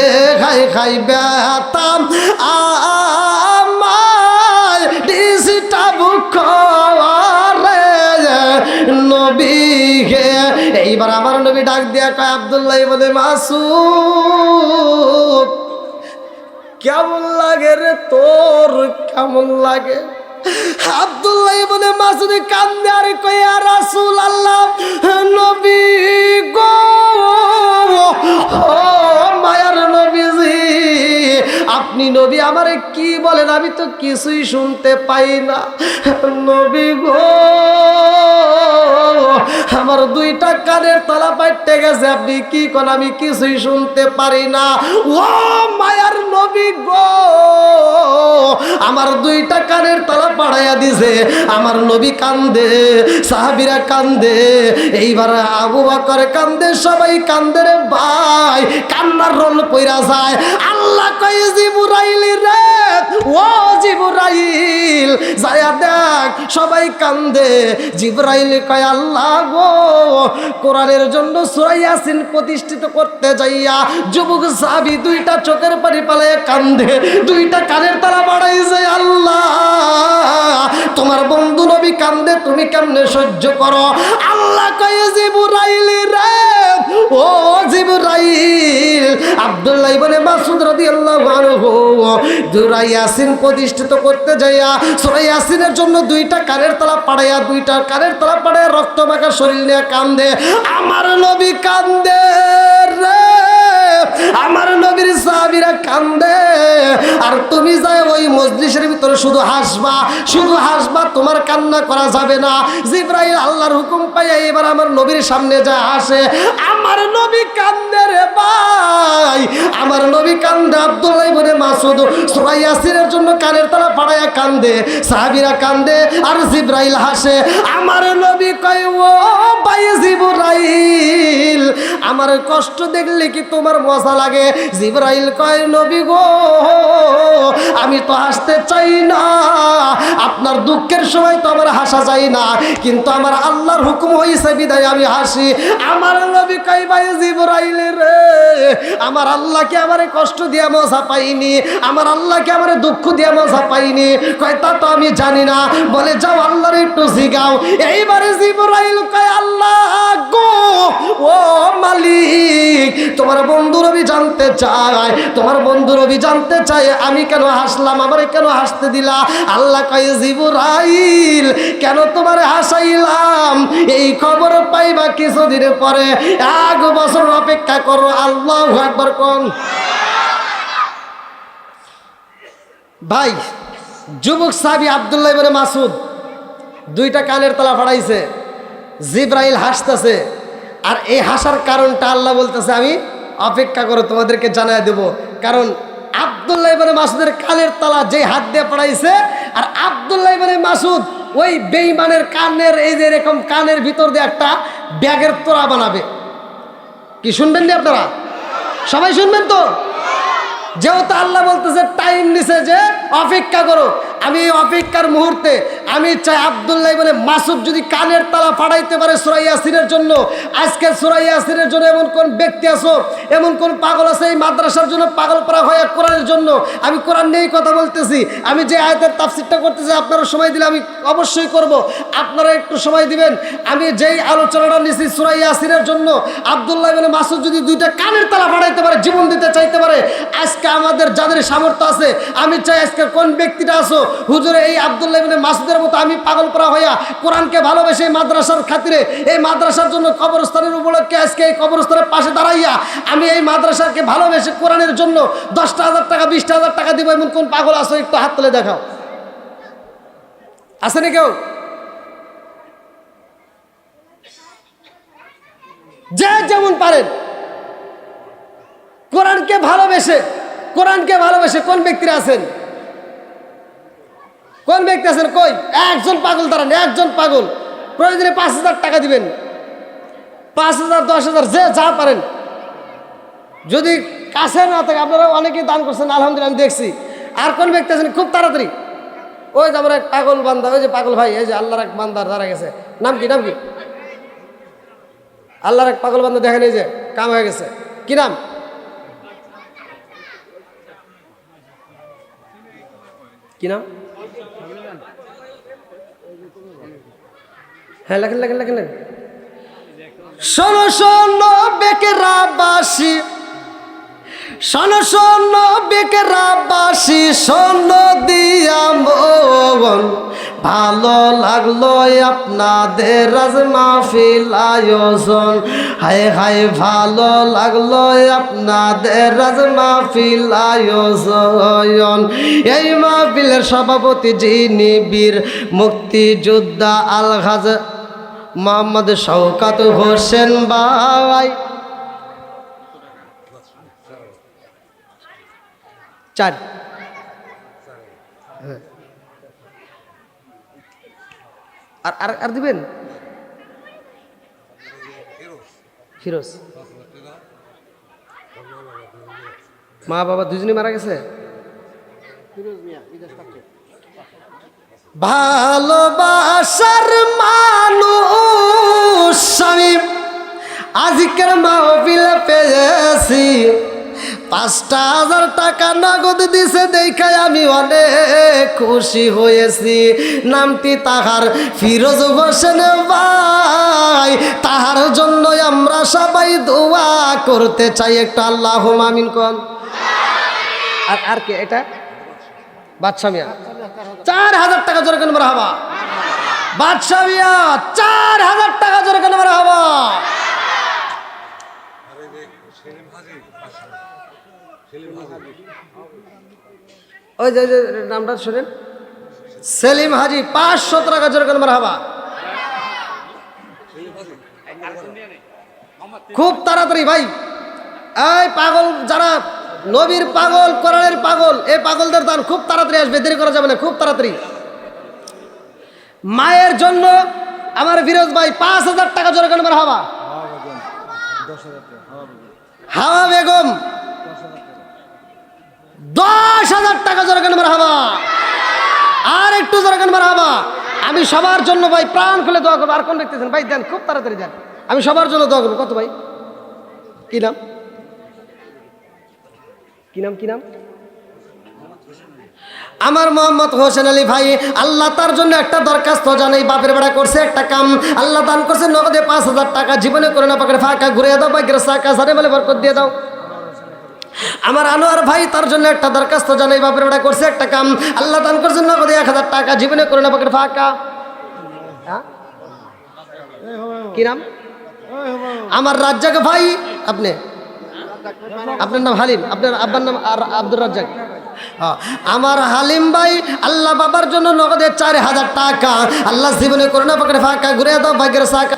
খাই ব্যথা আমায় ডিস্টার্ব করে নবী গে। এইবার আমার নবী ডাক দিয়া কয় আব্দুল্লাহ ইবনে মাসউদ কেমন লাগে রে তোর, কেমন লাগে? আব্দুল্লাহ ইবনে মাসউদ কান্দে আর কয় ইয়া রাসূলুল্লাহ, নবী গো, ও মায়ার নবীজি, আপনি নবী আমারে কি বলেন, আমি তো কিছুই শুনতে পাই না। নবী গো, আমার দুইটা কানের তলা পাইতে গেছে, আপনি কি কোন, আমি কিছুই শুনতে পারি না। ও মায়ার নবী গো, আমার দুইটা কানের তলা পাড়াইয়া দিছে। আমার নবী কান্দে, সাহাবীরা কান্দে, এইবার আবু বকর কান্দে, সবাই কান্দে রে ভাই, কান্নার রোল পইরা যায়। আল্লাহ কয় জিবরাইল রে, ও জিবরাইল যায়া দেখ সবাই কান্দে। জিবরাইল কয় আল্লাহ গো, কোরআনের জন্য সূরা ইয়াসিন প্রতিষ্ঠিত করতে যাইয়া যুবক সাহাবী দুইটা চোখের পানি পালায় কান্দে, দুইটা কানের তালা বাড়াইছে। আল্লাহ তোমার বন্ধু নবী কান্দে, তুমি কেমনে সহ্য করো? আল্লাহ কয় জিবরাইল রে, ও জিবরাইল, আব্দুল্লাহ ইবনে মাসউদ রাদিয়াল্লাহু আনহু সূরা ইয়াসিন প্রতিষ্ঠিত করতে যাইয়া সূরা ইয়াসিনের জন্য দুইটা কানের তলা পাড়াইয়া, দুইটা কানের তলা পাড়াইয়া রক্ত মাখা শরীর নিয়ে কান্দে। আমার নবী কান্দে রে, আমার নবীর সাহাবীরা কান্দে, আর তুমি যাই ওই মজলিসের ভিতরে শুধু হাসবা, শুধু হাসবা, তোমার কান্না করা যাবে না। জিবরাইল আল্লাহর হুকুম পাইয়া এবার আমার নবীর সামনে যা হাসে। আমার নবী কান্দে রে ভাই, আমার নবী কান্দে। আব্দুল্লাহ ইবনে মাসউদ সূরা ইয়াসিনের জন্য কানের তলা ফাড়াইয়া কান্দে, সাহাবীরা কান্দে, আর জিবরাইল হাসে। আমার নবী কয় ও ভাই জিবরাইল, আমার কষ্ট দেখলে কি তোমার মজা লাগে? জিবরাইল কয় নবী গো, আমি তো হাসতে চাই না, আপনার দুঃখের সময় তো আমার হাসা যায় না, কিন্তু আমার আল্লাহর হুকুম হয়েছে বিদায় আমি হাসি। আমার নবী কয় ভাই জিবরাইল রে, আমার আল্লাহকে আমারে কষ্ট দিয়া মজা পাইনি, আমার আল্লাহকে আমারে দুঃখ দিয়া মজা পাইনি। কয় তা তো আমি জানি না। বলে যাও আল্লাহর একটু জিগাও। এইবারে জিবরাইল কয় আল্লাহ গো, ও মালিক, তোমার বন্ধু নবী জানতে চায়, তোমার বন্ধু নবী জানতে চায় আমি কেন হাসলাম, আমারে কেন হাসতে দিলা? আল্লাহ কয় জিবরাইল, কেন তোমারে হাসাইলাম এই খবর পাইবা কিছুদিন পরে, 1 বছর অপেক্ষা করো। আল্লাহু আকবার কোন। ভাই যুবক সাহাবী আব্দুল্লাহ ইবনে মাসউদ দুইটা কানের তলা ফাড়াইছে, জিবরাইল হাসতেছে, আর এই হাসার কারণটা আল্লাহ বলতেছে আমি অপেক্ষা করো, তোমাদেরকে জানাই দেব। কারণ আব্দুল্লাহ ইবনে মাসউদের কানের তলা যে হাত দিয়ে পড়াইছে, আর আব্দুল্লাহ ইবনে মাসউদ ওই বেঈমানের কানের এই যে এরকম কানের ভিতর দিয়ে একটা ব্যাগের তোড়া বানাবে। কি শুনবেন না আপনারা? সবাই শুনবেন তো? যেহেতু আল্লাহ বলতেছে টাইম নিছে যে অপেক্ষা করো, আমি এই অপেক্ষার মুহূর্তে আমি চাই আব্দুল্লাহ ইবনে মাসউদ যদি কানের তালা ফাড়াইতে পারে সূরা ইয়াসিনের জন্য। আজকে সূরা ইয়াসিনের জন্য এমন কোন ব্যক্তি আছো, এমন কোন পাগল আছে এই মাদ্রাসার জন্য পাগল পড়া হয়ে কোরআনের জন্য? আমি কোরআন নিয়েই কথা বলতেছি, আমি যে আয়াতের তাফসীরটা করতেছি আপনারা সময় দিলে আমি অবশ্যই করব, আপনারা একটু সময় দিবেন। আমি যেই আলোচনাটা নিছি সূরা ইয়াসিনের জন্য, আব্দুল্লাহ ইবনে মাসউদ যদি দুইটা কানের তালা ফাড়াইতে পারে, জীবন দিতে চাইতে পারে, আজকে আমাদের যাদের সামর্থ্য আছে, আমি চাই আজকে কোন ব্যক্তিটা আছো হুজুরে এই আব্দুল্লাহ ইবনে মাসউদের মতো আমি পাগল পড়া হইয়া কোরআনকে ভালোবেসে মাদ্রাসার খাতিরে এই মাদ্রাসার জন্য কবরস্থানের উপলক্ষে আজকে এই কবরস্থানের পাশে দাঁড়াইয়া আমি এই মাদ্রাসাকে ভালোবেসে কোরআনের জন্য 10,000 টাকা 20,000 টাকা দিব, এমন কোন পাগল আছো? একটু হাত তুলে দেখাও। আছে না কেউ? যে যেমন পারেন কোরআনকে ভালোবেসে, কোরআনকে ভালোবেসে কোন ব্যক্তিরা আছেন? কোন ব্যক্তি আছেন? কই একজন পাগল দাঁড়ান, একজন পাগল। প্রয়োজনে 5,000 টাকা দিবেন, 5,000 10,000 যে যা পারেন। যদি কাছে না থাকে, আপনারা অনেকেই দান করছেন আলহামদুলিল্লাহ, আমি দেখছি। আর কোন ব্যক্তি আছেন খুব তাড়াতাড়ি? ওই যে আমার এক পাগল বান্দা, ওই যে পাগল ভাই, এই যে আল্লাহর এক বান্দার দাঁড়া গেছে, নাম কি? নাম কি? আল্লাহর এক পাগল বান্দা দেখেন, এই যে কাম হয়ে গেছে, কি নাম? কি নাম? হ্যাঁ লেখেন লেখেন লেখেন লেখেন। শোনো শোনো বেকেরাবাসী, শোনো শোনো বেকেরাবাসী, শোনো দিয়া মন, ভালো লাগলো আপনাদের আজ মাহফিল আয়োজন। হায় হায় ভালো লাগলো আপনাদের আজ মাহফিল আয়োজন। এই মাহফিলের সভাপতি যিনি বীর মুক্তিযোদ্ধা আলহাজ মোহাম্মদ শওকত হোসেন ভাই। 4 আর আর দিবেন। ফিরোজ মা বাবা দুজনই মারা গেছে। ভালোবাসার মানুষ আমি আজকের মাহফিল পেয়েছি, 5,000 টাকা নগদ দিছে দেখে আমি অনেক খুশি হয়েছি। নামটি তাহার ফিরোজ হোসেন ভাই, তাহার জন্য আমরা সবাই দোয়া করতে চাই। একটা আল্লাহুম্মা আমিন কোন। আর কে এটা? বাদশা মিয়া 4,000 টাকা জোরে কেন মারহাবা। বাদশা মিয়া 4,000 টাকা জোরে কেন মারহাবা। ওই যে নামটা শুনেন, সেলিম হাজি 500 টাকা জোরে কেন মারহাবা। খুব তাড়াতাড়ি ভাই, এই পাগল যারা নবীর পাগল, কোরআনের পাগল, এই পাগলদের দান খুব তাড়াতাড়ি আসবে, দেরি করা যাবে না, খুব তাড়াতাড়ি। মায়ের জন্য আমার ফিরোজ ভাই 5,000 টাকা জোরে কেন মারহাবা। হাওয়া বেগম 10,000 টাকা জোরে কেন মারহাবা। আর একটু জোরে কেন মারহাবা। আমি সবার জন্য ভাই প্রাণ খুলে দোয়া করবো। আর কোন দেখতেছেন ভাই, দেন খুব তাড়াতাড়ি দেন, আমি সবার জন্য দোয়া করবো। কত ভাই? কি নাম? কি নাম? কি নাম? আমার মোহাম্মদ হোসেন আলী ভাই, আল্লাহ তার জন্য একটা দরখাস্ত জানাই। বাপের বেড়া করছে একটা কাম, আল্লাহ দান করছে নগদে 5,000 টাকা। জীবনে করে না পাকের ফাঁকা ঘুরে দাও, বাগের সাকা সারে বলে বরকত দিয়ে দাও। আমার আনোয়ার ভাই, তার জন্য একটা দরখাস্ত জানাই। বাপের বেড়া করছে একটা কাম, আল্লাহ দান করছে নগদে 1,000 টাকা। জীবনে করে না পাকের ফাঁকা। কি নাম? আমার রাজ্জাক ভাই, আপনি, আপনার নাম হালিম, আপনার আব্বার নাম আব্দুর রাজ্জাক। আমার হালিম ভাই, আল্লাহ বাবার জন্য নগদে 4,000 টাকা। আল্লাহ জীবনে করোনা পাকের ফাঁকা ঘুরে দাও, ভাগ্যের সাকা।